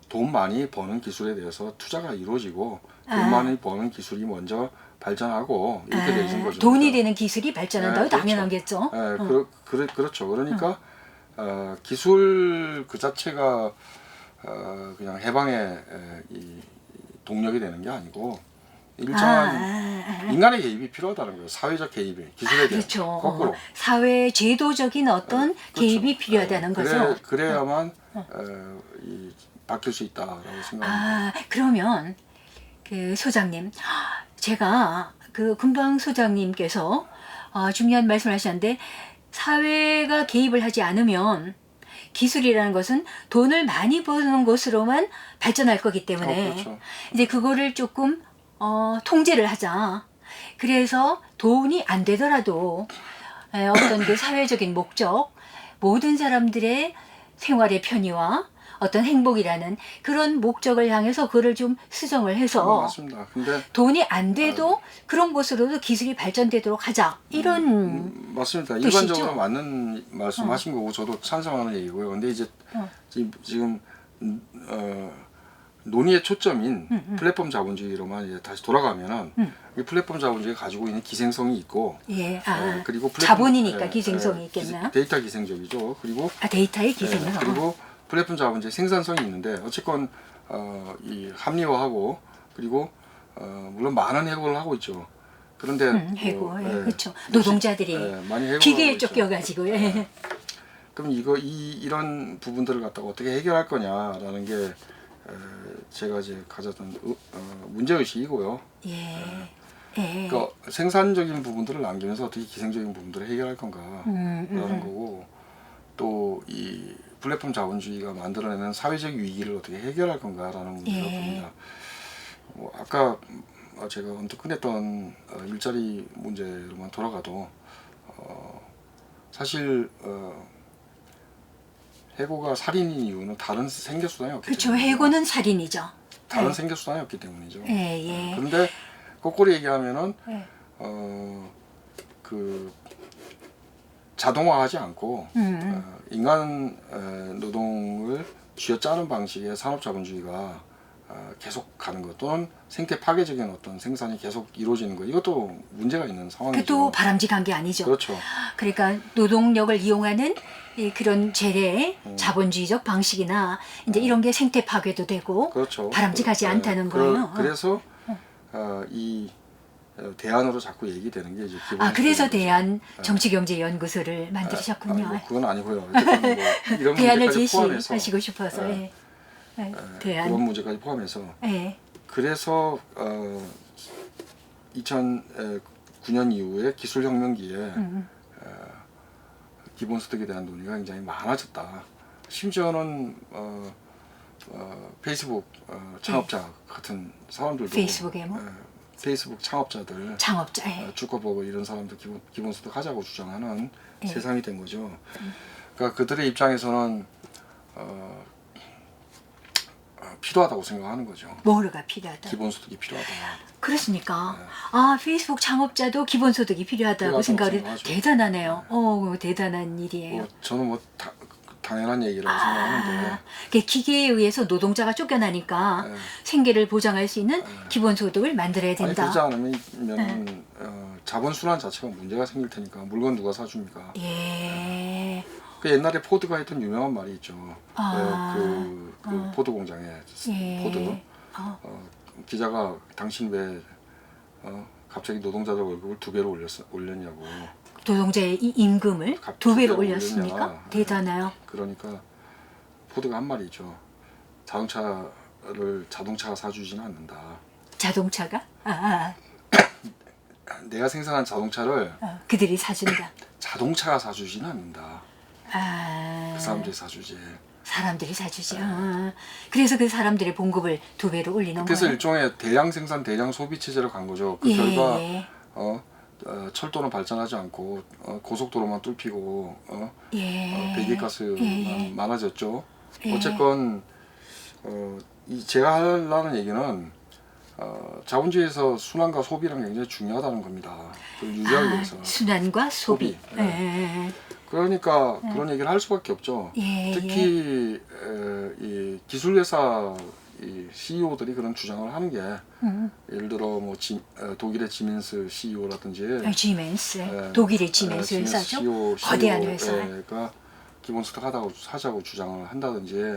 돈 많이 버는 기술에 대해서 투자가 이루어지고 돈 많이 버는 기술이 먼저 발전하고 이렇게 돼 있는 거죠. 돈이 되는 기술이 발전한다고 당연하겠죠. 그렇죠. 그러니까 기술 그 자체가 그냥 해방의 이 동력이 되는 게 아니고 일정한 인간의 개입이 필요하다는 거예요. 사회적 개입이 기술에 대한. 그렇죠. 거꾸로. 사회 제도적인 어떤 개입이 필요하다는 거죠. 그래야만 바뀔 수 있다라고 생각합니다. 그러면 그 소장님, 제가 그 금방 소장님께서 중요한 말씀을 하셨는데 사회가 개입을 하지 않으면 기술이라는 것은 돈을 많이 버는 것으로만 발전할 거기 때문에 그렇죠. 이제 그거를 조금 통제를 하자. 그래서 돈이 안 되더라도 어떤 그 사회적인 목적, 모든 사람들의 생활의 편의와 어떤 행복이라는 그런 목적을 향해서 그걸 좀 수정을 해서 맞습니다. 근데 돈이 안 돼도 그런 것으로도 기술이 발전되도록 하자. 이런 맞습니다. 뜻이죠? 일반적으로 맞는 말씀하신 거고 저도 찬성하는 얘기고요. 근데 이제 지금 논의의 초점인 플랫폼 자본주의로만 이제 다시 돌아가면은 이 플랫폼 자본주의가 가지고 있는 기생성이 있고, 그리고 자본이니까 기생성이 있겠나요? 데이터 기생적이죠. 그리고 데이터의 기생은 그리고 플랫폼 자본주의 생산성이 있는데 어쨌건 이 합리화하고 그리고 물론 많은 해고를 하고 있죠. 그런데 해고, 그렇죠. 노동자들이 많이 기계에 쫓겨가지고. 그럼 이런 부분들을 갖다가 어떻게 해결할 거냐라는 게 제가 이제 가졌던 문제의식이고요. 그러니까 생산적인 부분들을 남기면서 어떻게 기생적인 부분들을 해결할 건가라는 거고, 또 이 플랫폼 자본주의가 만들어내는 사회적 위기를 어떻게 해결할 건가라는 문제가 봅니다. 아까 제가 언뜻 꺼냈던 일자리 문제로만 돌아가도 사실 해고가 살인인 이유는 다른 생계 수단이 없기 그렇죠. 때문에. 해고는 살인이죠. 다른 생계 수단이 없기 때문이죠. 그런데 거꾸로 얘기하면은 그 자동화하지 않고 인간 노동을 쥐어짜는 방식의 산업 자본주의가 계속 가는 것 또는 생태 파괴적인 어떤 생산이 계속 이루어지는 것 이것도 문제가 있는 상황이죠. 그것도 바람직한 게 아니죠. 그렇죠. 그러니까 노동력을 이용하는 그런 재래 자본주의적 방식이나 이제 이런 게 생태 파괴도 되고 그렇죠. 바람직하지 않다는 거예요. 그래서 이 대안으로 자꾸 얘기되는 게 이제 기본. 그래서 대한 정치경제연구소를 만드셨군요. 그건 아니고요. 어쨌든 뭐 이런 대안을 문제까지 포함해서 제시하시고 싶어서 대안. 그런 문제까지 포함해서 예. 그래서 2009년 이후에 기술혁명기에 기본소득에 대한 논의가 굉장히 많아졌다. 심지어는 페이스북 창업자 같은 사람들도 페이스북에 뭐 페이스북 창업자들 창업자 주커버그 이런 사람들 기본소득 하자고 주장하는 세상이 된 거죠. 그러니까 그들의 입장에서는 필요하다고 생각하는 거죠. 뭐가 필요하다? 기본소득이 필요하다. 그렇습니까? 페이스북 창업자도 기본소득이 필요하다고 생각을 대단하네요. 대단한 일이에요. 저는 뭐 당연한 얘기라고 생각하는데 기계에 의해서 노동자가 쫓겨나니까 생계를 보장할 수 있는 기본소득을 만들어야 된다. 그렇지 않으면 자본순환 자체가 문제가 생길 테니까 물건 누가 사줍니까? 예. 그 옛날에 포드가 했던 유명한 말이 있죠. 그 포드 공장에 포드 기자가 당신 왜 갑자기 노동자들 월급을 2배로 올렸냐고. 노동자의 임금을 2배로 올렸습니까? 올렸냐. 대단해요. 그러니까 포드가 한 말이 있죠. 자동차가 사주지는 않는다. 자동차가? 내가 생산한 자동차를 그들이 사준다. 자동차가 사주지는 않는다. 그 사람들이 사주지. 사람들이 사주지. 그래서 그 사람들의 봉급을 2배로 올리는 그래서 거예요. 일종의 대량 생산, 대량 소비 체제로 간 거죠. 그 결과 철도는 발전하지 않고 고속도로만 뚫히고 배기가스만 많아졌죠. 어쨌건 제가 하려는 얘기는 자본주의에서 순환과 소비랑 굉장히 중요하다는 겁니다. 그걸 유지하기 위해서. 순환과 소비. 그러니까 그런 얘기를 할 수밖에 없죠. 특히 이 기술회사 CEO들이 그런 주장을 하는 게 예를 들어 뭐 독일의 지멘스 CEO라든지 독일의 지멘스 회사죠. 거대한 회사가 기본소득 하자고 주장을 한다든지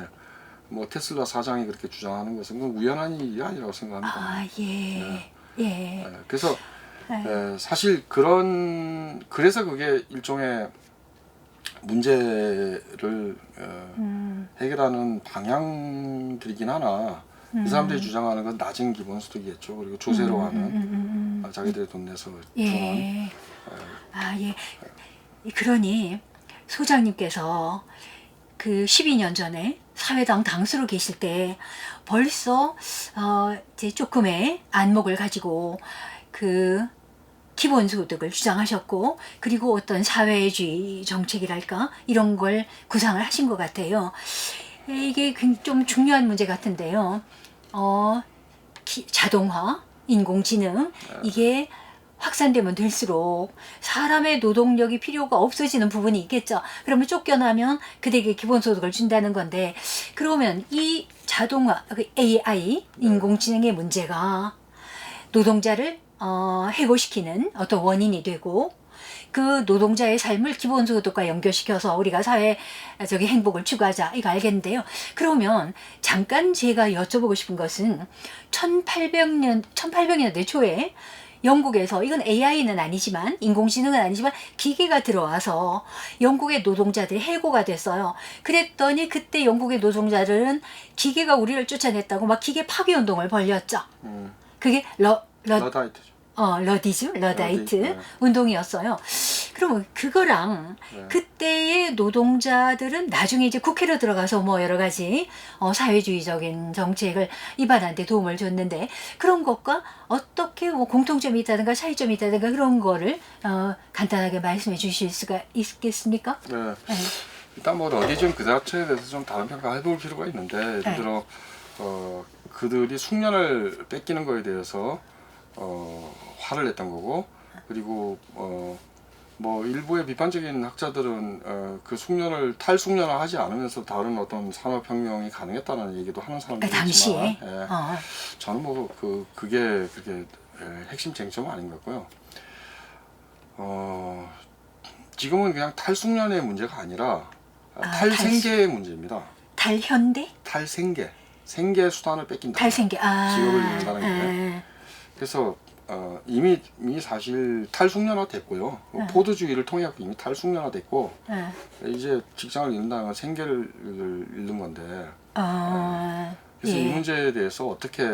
뭐 테슬라 사장이 그렇게 주장하는 것은 우연한 일이 아니라고 생각합니다. 그래서 사실 그래서 그게 일종의 문제를 해결하는 방향들이긴 하나 이 사람들이 주장하는 건 낮은 기본소득이겠죠. 그리고 조세로 하는 자기들의 돈 내서 주는 그러니 소장님께서 그 12년 전에 사회당 당수로 계실 때 벌써 이제 조금의 안목을 가지고 그 기본소득을 주장하셨고 그리고 어떤 사회주의 정책이랄까 이런 걸 구상을 하신 것 같아요. 이게 좀 중요한 문제 같은데요. 자동화, 인공지능 이게 확산되면 될수록 사람의 노동력이 필요가 없어지는 부분이 있겠죠. 그러면 쫓겨나면 그들에게 기본소득을 준다는 건데 그러면 이 자동화, AI, 인공지능의 문제가 노동자를 해고시키는 어떤 원인이 되고 그 노동자의 삶을 기본소득과 연결시켜서 우리가 사회적인 행복을 추구하자 이거 알겠는데요. 그러면 잠깐 제가 여쭤보고 싶은 것은 1800년대 초에 영국에서 이건 AI는 아니지만 인공지능은 아니지만 기계가 들어와서 영국의 노동자들이 해고가 됐어요. 그랬더니 그때 영국의 노동자들은 기계가 우리를 쫓아냈다고 막 기계 파괴 운동을 벌였죠. 그게 러다이트죠. 러다이트 운동이었어요. 그러면 그거랑 그때의 노동자들은 나중에 이제 국회로 들어가서 뭐 여러 가지 사회주의적인 정책을 입안하는 데 도움을 줬는데 그런 것과 어떻게 뭐 공통점이 있다든가 차이점이 있다든가 그런 거를 간단하게 말씀해 주실 수가 있겠습니까? 네. 일단 뭐 러디즘 그 자체에 대해서 좀 다른 평가 해볼 필요가 있는데 예를 들어 그들이 숙련을 뺏기는 거에 대해서 화를 냈던 거고 그리고 뭐 일부의 비판적인 학자들은 그 숙련을 탈숙련화하지 않으면서 다른 어떤 산업혁명이 가능했다는 얘기도 하는 사람들이 당시에. 있지만 저는 뭐 그게 그렇게 핵심 쟁점은 아닌 것 같고요. 지금은 그냥 탈숙련의 문제가 아니라 탈생계의 문제입니다. 탈현대? 탈생계, 생계 수단을 뺏긴다. 탈생계. 직업을 잃는다는 게. 그래서 이미 사실 탈숙련화 됐고요. 포드주의를 통해 갖고 이미 탈숙련화 됐고 이제 직장을 잃는다는 건 생계를 잃는 건데. 그래서 이 문제에 대해서 어떻게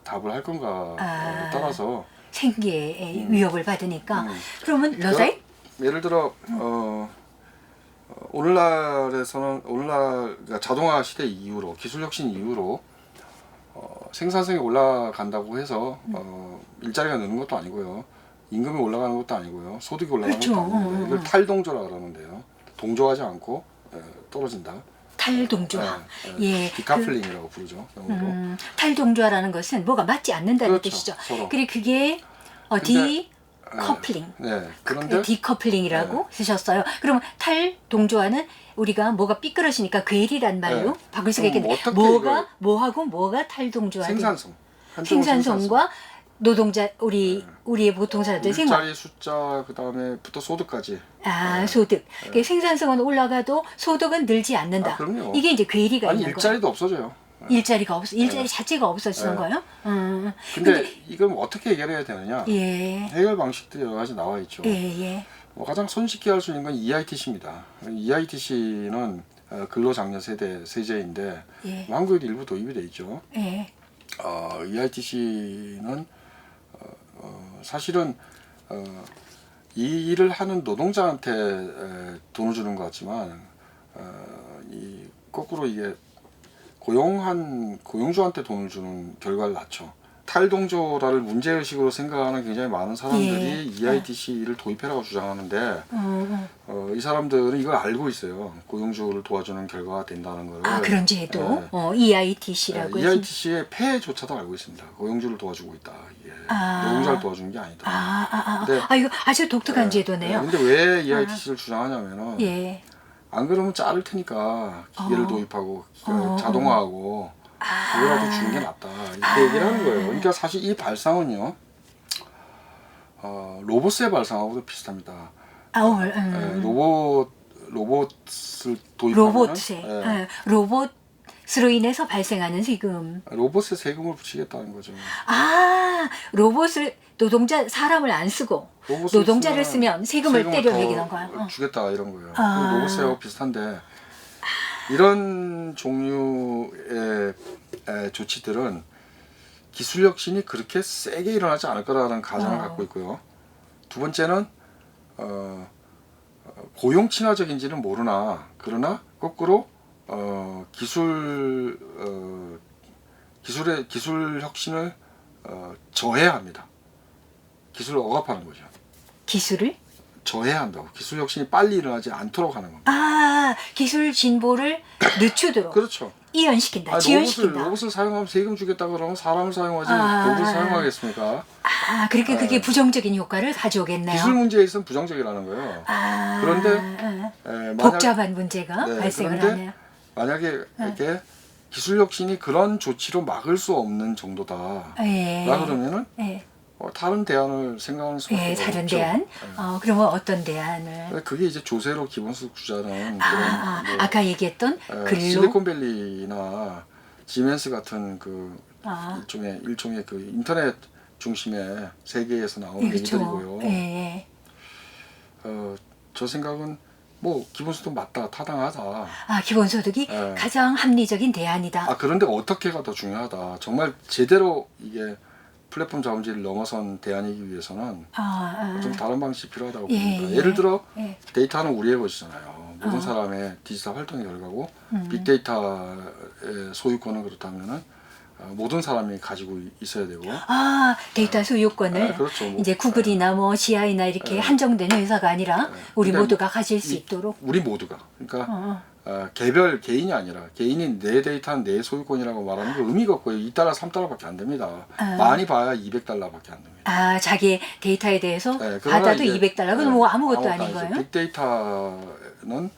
답을 할 건가에 따라서 생계의 위협을 받으니까. 그러면 러다이? 예를 들어 오늘날에서는 그러니까 자동화 시대 이후로 기술 혁신 이후로 생산성이 올라간다고 해서 일자리가 느는 것도 아니고요, 임금이 올라가는 것도 아니고요, 소득이 올라가는 그렇죠. 것도 아니고요. 이걸 탈동조라 그러는데요. 동조하지 않고 떨어진다. 탈동조화. 예. 디카플링이라고 부르죠. 영어로. 탈동조화라는 것은 뭐가 맞지 않는다는 그렇죠, 뜻이죠. 서로. 그리고 그게 디커플링. 네. 그런데 디커플링이라고 쓰셨어요. 그러면 탈동조화는 우리가 뭐가 삐뚤어지니까 괴리란 말로 바꿀 수가 있겠는데, 뭐가 뭐하고 뭐가 탈동조화? 생산성. 생산성과 노동자 우리의 보통 사람들 생활. 일자리 숫자 그다음에부터 소득까지. 소득. 그러니까 생산성은 올라가도 소득은 늘지 않는다. 그럼요. 이게 이제 괴리가 아니 있는 거예요. 일자리도 없어져요. 일자리 자체가 없어지는 거예요? 근데 이걸 어떻게 해결해야 되느냐? 예. 해결 방식들이 여러 가지 나와 있죠. 예. 가장 손쉽게 할 수 있는 건 EITC입니다. EITC는 근로장려 세제인데 한국에도 일부 도입이 돼 있죠. EITC는 사실은 이 일을 하는 노동자한테 돈을 주는 것 같지만 거꾸로 이게 고용주한테 돈을 주는 결과를 낳죠. 탈동조라를 문제의식으로 생각하는 굉장히 많은 사람들이 EITC를 도입해라고 주장하는데 이 사람들은 이걸 알고 있어요. 고용주를 도와주는 결과가 된다는 걸. 그런 제도. EITC라고. EITC의 폐해조차도 알고 있습니다. 고용주를 도와주고 있다. 이게 노동자를 도와주는 게 아니다. 이거 아주 독특한 제도네요. 근데 왜 EITC를 주장하냐면은 안 그러면 자를 테니까 기계를 도입하고 자동화하고 그거라도 주는 게 낫다, 이렇게 얘기를 하는 거예요. 그러니까 사실 이 발상은요, 로봇의 발상하고도 비슷합니다. 로봇을 도입하면 로봇으로 인해서 발생하는 세금. 로봇에 세금을 붙이겠다는 거죠. 로봇을 사람을 안 쓰고 노동자를 쓰면 세금을 때려 매기는 거야. 주겠다 이런 거예요. 로봇하고 비슷한데 이런 종류의 조치들은 기술 혁신이 그렇게 세게 일어나지 않을 거라는 가정을 갖고 있고요. 두 번째는 고용 친화적인지는 모르나 그러나 거꾸로 기술 혁신을 저해야 합니다. 기술을 억압하는 거죠. 기술을 저해야 한다고. 기술 혁신이 빨리 일어나지 않도록 하는 겁니다. 기술 진보를 늦추도록. 그렇죠. 이연시킨다. 지연시킨다. 로봇을 사용하면 세금 주겠다 그러면 사람을 사용하지 로봇을 사용하겠습니까? 그러니까 그게 부정적인 효과를 가져오겠네요. 기술 문제에 있어서는 부정적이라는 거예요. 그런데 복잡한 문제가 발생을 하네요. 만약에 이렇게 기술 혁신이 그런 조치로 막을 수 없는 정도다. 그러면은 다른 대안을 생각하는 수밖에 없죠. 다른 대안? 그러면 어떤 대안을? 그게 이제 조세로 기본소득 주자는 아까 얘기했던 실리콘밸리나 지멘스 같은 그 일종의 그 인터넷 중심의 세계에서 나오는 얘기들이고요. 저 생각은 뭐 기본소득 맞다, 타당하다. 기본소득이 가장 합리적인 대안이다. 그런데 어떻게가 더 중요하다. 정말 제대로 이게 플랫폼 자본주의를 넘어선 대안이기 위해서는 좀 다른 방식이 필요하다고 봅니다. 예를 들어 데이터는 우리의 것이잖아요. 모든 사람의 디지털 활동의 결과고 빅데이터의 소유권은 그렇다면은 모든 사람이 가지고 있어야 되고. 아, 데이터 소유권을 그렇죠. 뭐, 이제 구글이나 뭐 GI나 이렇게 한정된 회사가 아니라 우리 그러니까 모두가 가질 수 있도록. 우리 모두가. 그러니까 개별 개인이 아니라 개인이 내 데이터는 내 소유권이라고 말하는 거 의미가 없고요. 2달러, 3달러밖에 안 됩니다. 많이 봐야 200달러밖에 안 됩니다. 아, 자기의 데이터에 대해서 그러나 받아도 이제, 200달러. 그건 뭐 아무것도 아닌 아니죠. 거예요? 빅데이터는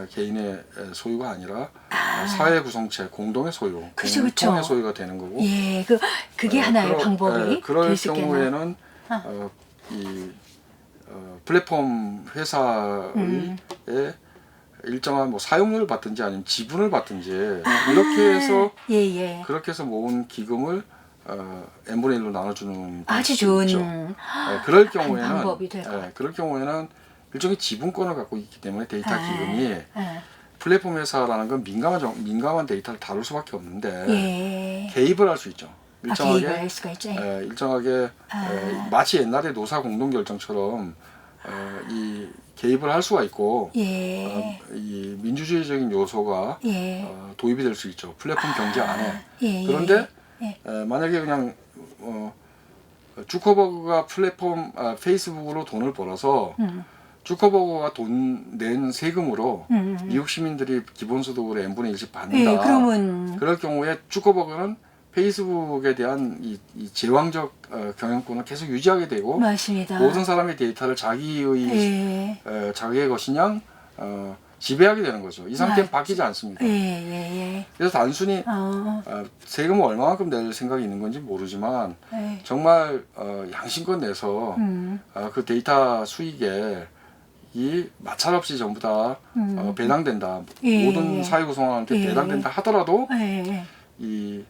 개인의 소유가 아니라 사회 구성체 공동의 소유, 그쵸, 공통의 그쵸. 소유가 되는 거고. 예, 그게 하나의 방법이 그럴 될 수 있겠네요. 경우에는 이 플랫폼 회사의 일정한 뭐 사용료를 받든지 아니면 지분을 받든지 이렇게 해서 예. 그렇게 해서 모은 기금을 n분의 1로 나눠주는 아주 방법이 좋은 있죠. 그럴 경우에는 방법이 될 것 같아요. 그럴 경우에는 일종의 지분권을 갖고 있기 때문에 데이터 기금이 예. 플랫폼 회사라는 건 민감한 데이터를 다룰 수밖에 없는데 예. 개입을 할 수 있죠. 일정하게 개입을 할 수가 있죠. 일정하게 마치 옛날에 노사 공동 결정처럼 이 개입을 할 수가 있고 예. 이 민주주의적인 요소가 예. 도입이 될 수 있죠. 플랫폼 경제 안에. 예. 그런데 예. 만약에 그냥 주커버그가 플랫폼 페이스북으로 돈을 벌어서 주커버그가 돈 낸 세금으로 미국 시민들이 기본소득으로 n분의 1씩 받는다. 예, 그러면 그럴 경우에 주커버그는 페이스북에 대한 이 제왕적 경영권을 계속 유지하게 되고 맞습니다. 모든 사람의 데이터를 자기의 자기의 것이냥 지배하게 되는 거죠. 이 상태는 바뀌지 않습니다. 예. 그래서 단순히 세금을 얼마만큼 낼 생각이 있는 건지 모르지만 정말 양심껏 내서 그 데이터 수익에 이 마찰 없이 전부 다 배당된다. 모든 사회 구성원한테 배당된다 하더라도 이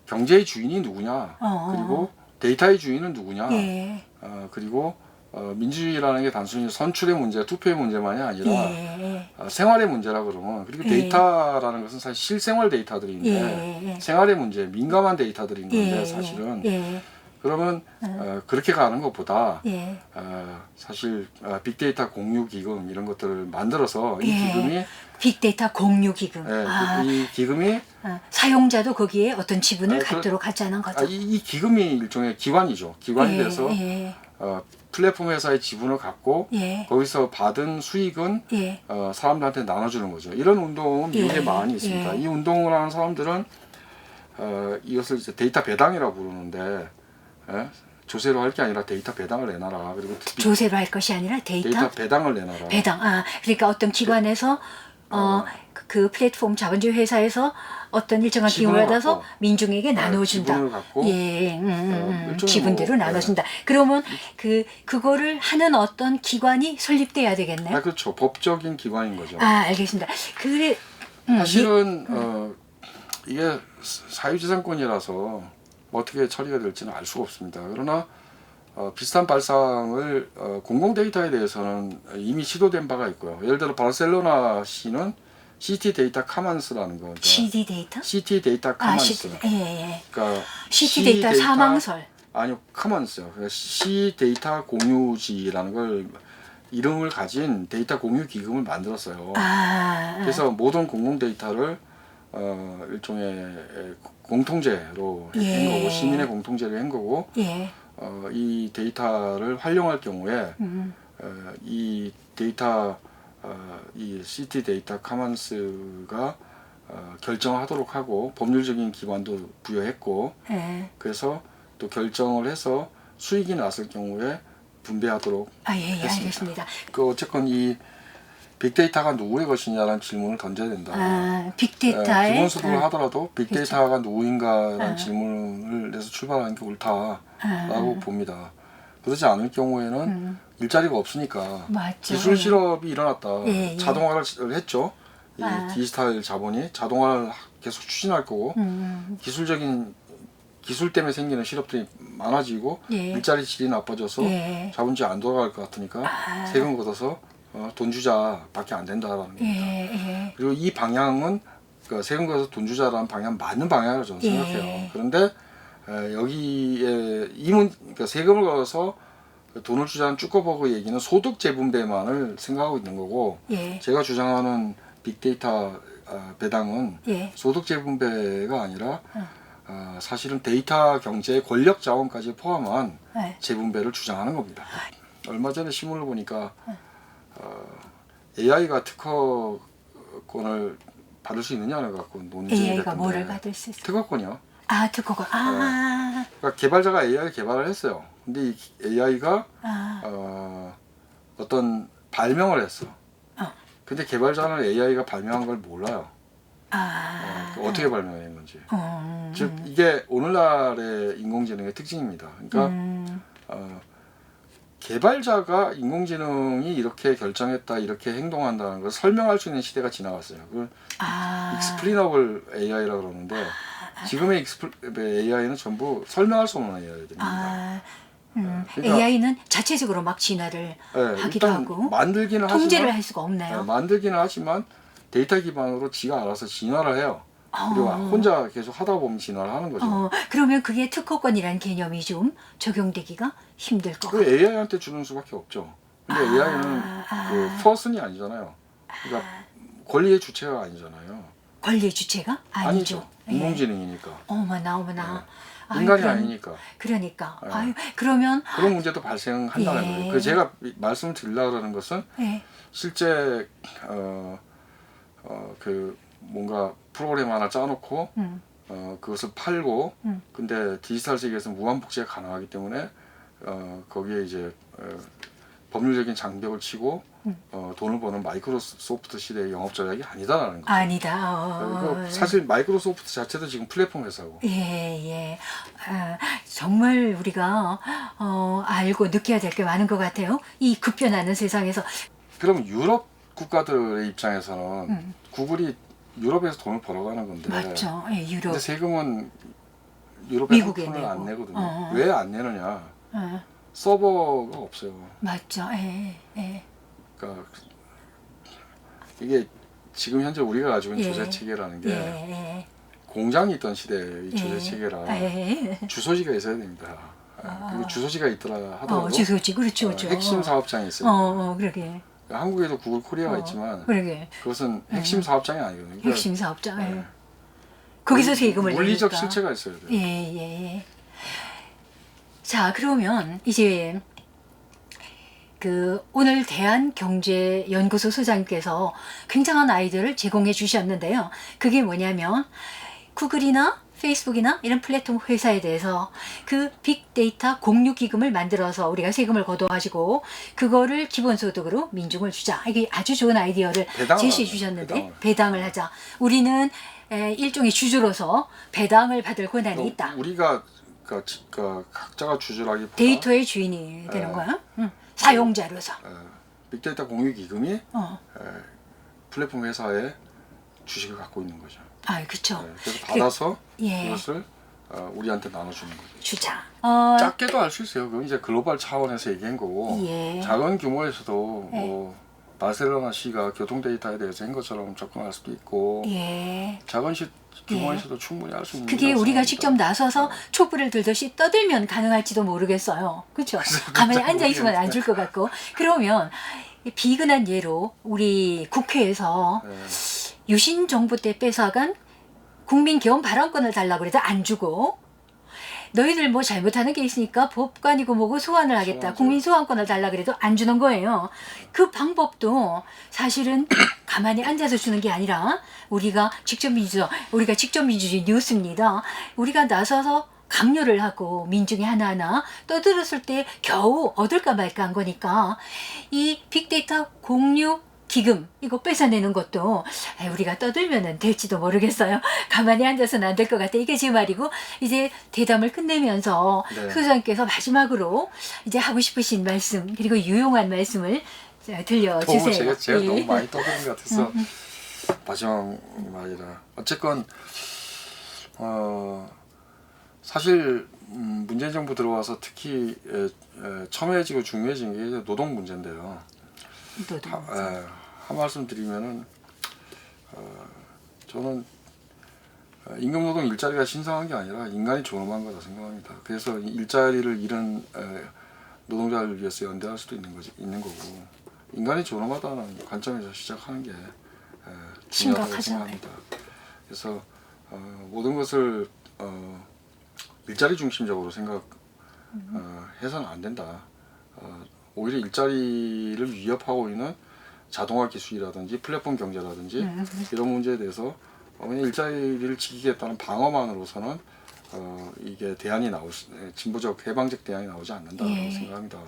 경제의 주인이 누구냐, 그리고 데이터의 주인은 누구냐, 그리고 민주주의라는 게 단순히 선출의 문제, 투표의 문제만이 아니라 생활의 문제라 그러면, 그리고 데이터라는 것은 사실 실생활 데이터들인데 생활의 문제, 민감한 데이터들인 건데 사실은 그러면 그렇게 가는 것보다 사실 빅데이터 공유 기금 이런 것들을 만들어서 이 기금이 빅데이터 공유 기금. 이 기금이 사용자도 거기에 어떤 지분을 갖도록 하자는 거죠. 이 기금이 일종의 기관이죠. 기관이 돼서 플랫폼 회사의 지분을 갖고 거기서 받은 수익은 사람들한테 나눠주는 거죠. 이런 운동은 미국에 많이 있습니다. 이 운동을 하는 사람들은 이것을 이제 데이터 배당이라고 부르는데 조세로 할 게 아니라 데이터 배당을 내놔라. 그리고 조세로 할 것이 아니라 데이터 배당을 내놔라. 배당. 그러니까 어떤 기관에서 그 플랫폼 자본주의 회사에서 어떤 일정한 기금을 받아서 민중에게 나눠준다. 지분을 갖고 지분대로 나눠준다. 그러면 그거를 하는 어떤 기관이 설립돼야 되겠네요. 그렇죠. 법적인 기관인 거죠. 알겠습니다. 그래 사실은 이게 사유재산권이라서 어떻게 처리가 될지는 알 수가 없습니다. 그러나 비슷한 발상을 공공 데이터에 대해서는 이미 시도된 바가 있고요. 예를 들어 바르셀로나 시는 시티 데이터 카먼스라는 거죠. CD 데이터? 시티 데이터 카먼스. 그러니까 시티 데이터 사망설. 아니요, 카먼스요. 그러니까 시 데이터 공유지라는 걸 이름을 가진 데이터 공유 기금을 만들었어요. 그래서 모든 공공 데이터를 일종의 공통제로 한 거고, 시민의 공통제로 한 거고, 이 데이터를 활용할 경우에 이 데이터 이 시티 데이터 카먼스가 결정하도록 하고 법률적인 기관도 부여했고, 그래서 또 결정을 해서 수익이 났을 경우에 분배하도록 했습니다. 알겠습니다. 어쨌건 이 빅데이터가 누구의 것이냐라는 질문을 던져야 된다. 빅데이터의 기본소득을 하더라도 빅데이터가 누구인가라는 질문을 내서 출발하는 게 옳다라고 봅니다. 그렇지 않을 경우에는 일자리가 없으니까 맞죠. 기술 실업이 일어났다. 자동화를 했죠. 이 디지털 자본이 자동화를 계속 추진할 거고 기술 때문에 생기는 실업들이 많아지고 일자리 질이 나빠져서 자본주의 안 돌아갈 것 같으니까 세금 걷어서 돈 주자밖에 안 된다라는 겁니다. 그리고 이 방향은 그러니까 세금 걷어서 돈 주자라는 방향 맞는 방향이라고 저는 생각해요. 그런데 여기에 그러니까 세금을 걸어서 돈을 주자는 쭈커버그 얘기는 소득 재분배만을 생각하고 있는 거고, 제가 주장하는 빅데이터 배당은 소득 재분배가 아니라 사실은 데이터 경제의 권력 자원까지 포함한 네. 재분배를 주장하는 겁니다. 얼마 전에 신문을 보니까 AI가 특허권을 받을 수 있느냐를 갖고 논쟁이 AI가 됐던데. 뭐를 받을 수 있어요? 특허권이요. 아, 특허권. 그러니까 개발자가 AI를 개발을 했어요. 근데 이 AI가 어떤 발명을 했어. 근데 개발자는 AI가 발명한 걸 몰라요. 어떻게 발명했는지. 즉 이게 오늘날의 인공지능의 특징입니다. 그러니까 개발자가 인공지능이 이렇게 결정했다, 이렇게 행동한다는 걸 설명할 수 있는 시대가 지나갔어요. 그걸 explainable AI라고 그러는데 지금의 AI는 전부 설명할 수 없는 AI들입니다. 그러니까, AI는 자체적으로 막 진화를 하기도 하고 만들기는 통제를 하지만, 할 수가 없나요? 만들기는 하지만 데이터 기반으로 지가 알아서 진화를 해요. 그리고 혼자 계속 하다 보면 진화를 하는 거죠. 그러면 그게 특허권이라는 개념이 좀 적용되기가 힘들 것 그 같아요. AI한테 주는 수밖에 없죠. 근데 AI는 그 퍼슨이 아니잖아요. 그러니까 권리의 주체가 아니잖아요. 권리의 주체가 아니죠. 인공지능이니까. 어머나 어머나. 인간이 아니니까. 그러니까. 그러면 그런 문제도 발생한다는 거예요. 그 제가 말씀을 드리려고 하는 것은 실제 그 뭔가 프로그램 하나 짜놓고 그것을 팔고 근데 디지털 세계에서 무한 복제가 가능하기 때문에 거기에 이제 법률적인 장벽을 치고 돈을 버는 마이크로소프트 시대의 영업 전략이 아니다라는 거죠. 아니다. 사실 마이크로소프트 자체도 지금 플랫폼 회사고. 예. 정말 우리가 알고 느껴야 될 게 많은 것 같아요. 이 급변하는 세상에서. 그럼 유럽 국가들의 입장에서는 구글이 유럽에서 돈을 벌어가는 건데. 맞죠. 예, 유럽. 근데 세금은 유럽에 상품을 내고. 안 내거든요. 왜 안 내느냐? 어. 서버가 없어요. 맞죠. 예. 그러니까 이게 지금 현재 우리가 가지고 있는 예. 조세 체계라는 게 예. 공장이 있던 시대의 조세 체계라 주소지가 있어야 됩니다. 그리고 주소지가 있더라 하더라도 주소지 그렇죠. 핵심 사업장이 있어요. 그러게. 한국에도 구글 코리아가 있지만 그러게. 그것은 핵심 사업장이 아니거든요. 그러니까 핵심 사업장. 거기서 세금을 물리적 내니까. 실체가 있어야 돼요. 예. 자, 그러면 이제 그 오늘 대한경제연구소 소장님께서 굉장한 아이디어를 제공해 주셨는데요. 그게 뭐냐면 구글이나 페이스북이나 이런 플랫폼 회사에 대해서 그 빅데이터 공유 기금을 만들어서 우리가 세금을 걷어가지고 그거를 기본소득으로 민중을 주자. 이게 아주 좋은 아이디어를 제시해 주셨는데 배당을 하자. 우리는 일종의 주주로서 배당을 받을 권한이 있다. 우리가 각자가 주주라기보다 데이터의 주인이 되는 거야. 사용자로서. 빅데이터 공유 기금이 플랫폼 회사의 주식을 갖고 있는 거죠. 그렇죠. 그래서 받아서 그것을 우리한테 나눠주는 거죠. 주자. 작게도 할 수 있어요. 그건 이제 글로벌 차원에서 얘기한 거고 작은 규모에서도 뭐 바르셀로나 시가 교통 데이터에 대해서 한 것처럼 접근할 수도 있고 작은 규모에서도 충분히 할 수 있는 그게 우리가 직접 나서서 촛불을 들듯이 떠들면 가능할지도 모르겠어요. 그렇죠? 가만히 앉아 있으면 안 줄 것 같고. 그러면 비근한 예로 우리 국회에서 유신 정부 때 뺏어간 국민 개헌 발언권을 달라고 그래도 안 주고 너희들 뭐 잘못하는 게 있으니까 법관이고 뭐고 소환을 하겠다. 국민 소환권을 달라 그래도 안 주는 거예요. 그 방법도 사실은 가만히 앉아서 주는 게 아니라 우리가 직접 민주주의 뉴스입니다. 우리가 나서서 강요를 하고 민중이 하나하나 떠들었을 때 겨우 얻을까 말까 한 거니까 이 빅데이터 공유 기금 이거 뺏어내는 것도 우리가 떠들면 될지도 모르겠어요. 가만히 앉아서는 안 될 것 같아. 이게 제 말이고 이제 대담을 끝내면서 소장님께서 마지막으로 이제 하고 싶으신 말씀 그리고 유용한 말씀을 들려주세요. 제가 너무 많이 떠드는 것 같아서 마지막 말이라 어쨌건 사실 문재인 정부 들어와서 특히 첨예해지고 중요해진 게 노동 문제인데요. 한 말씀 드리면은 저는 임금노동 일자리가 신성한 게 아니라 인간이 존엄한 거다 생각합니다. 그래서 일자리를 잃은 노동자를 위해서 연대할 수도 있는 거고 인간이 존엄하다는 관점에서 시작하는 게 중요하다고 생각합니다. 그래서 모든 것을 일자리 중심적으로 해서는 안 된다. 오히려 일자리를 위협하고 있는 자동화 기술이라든지 플랫폼 경제라든지 이런 문제에 대해서 그냥 일자리를 지키겠다는 방어만으로서는 이게 진보적 해방적 대안이 나오지 않는다고 예. 생각합니다.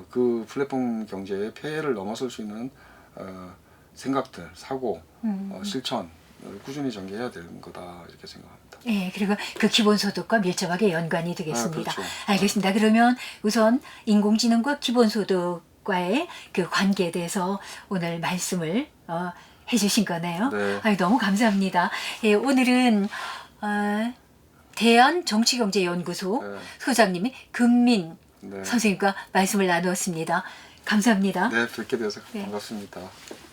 그 플랫폼 경제의 폐해를 넘어설 수 있는 생각들, 사고, 실천을 꾸준히 전개해야 되는 거다 이렇게 생각합니다. 예, 그리고 그 기본소득과 밀접하게 연관이 되겠습니다. 그렇죠. 알겠습니다. 그러면 우선 인공지능과 기본소득과의 그 관계에 대해서 오늘 말씀을 해주신 거네요. 네. 너무 감사합니다. 예, 오늘은 대한정치경제연구소 네. 소장님이 금민 네. 선생님과 말씀을 나누었습니다. 감사합니다. 네, 뵙게 돼서 네. 반갑습니다.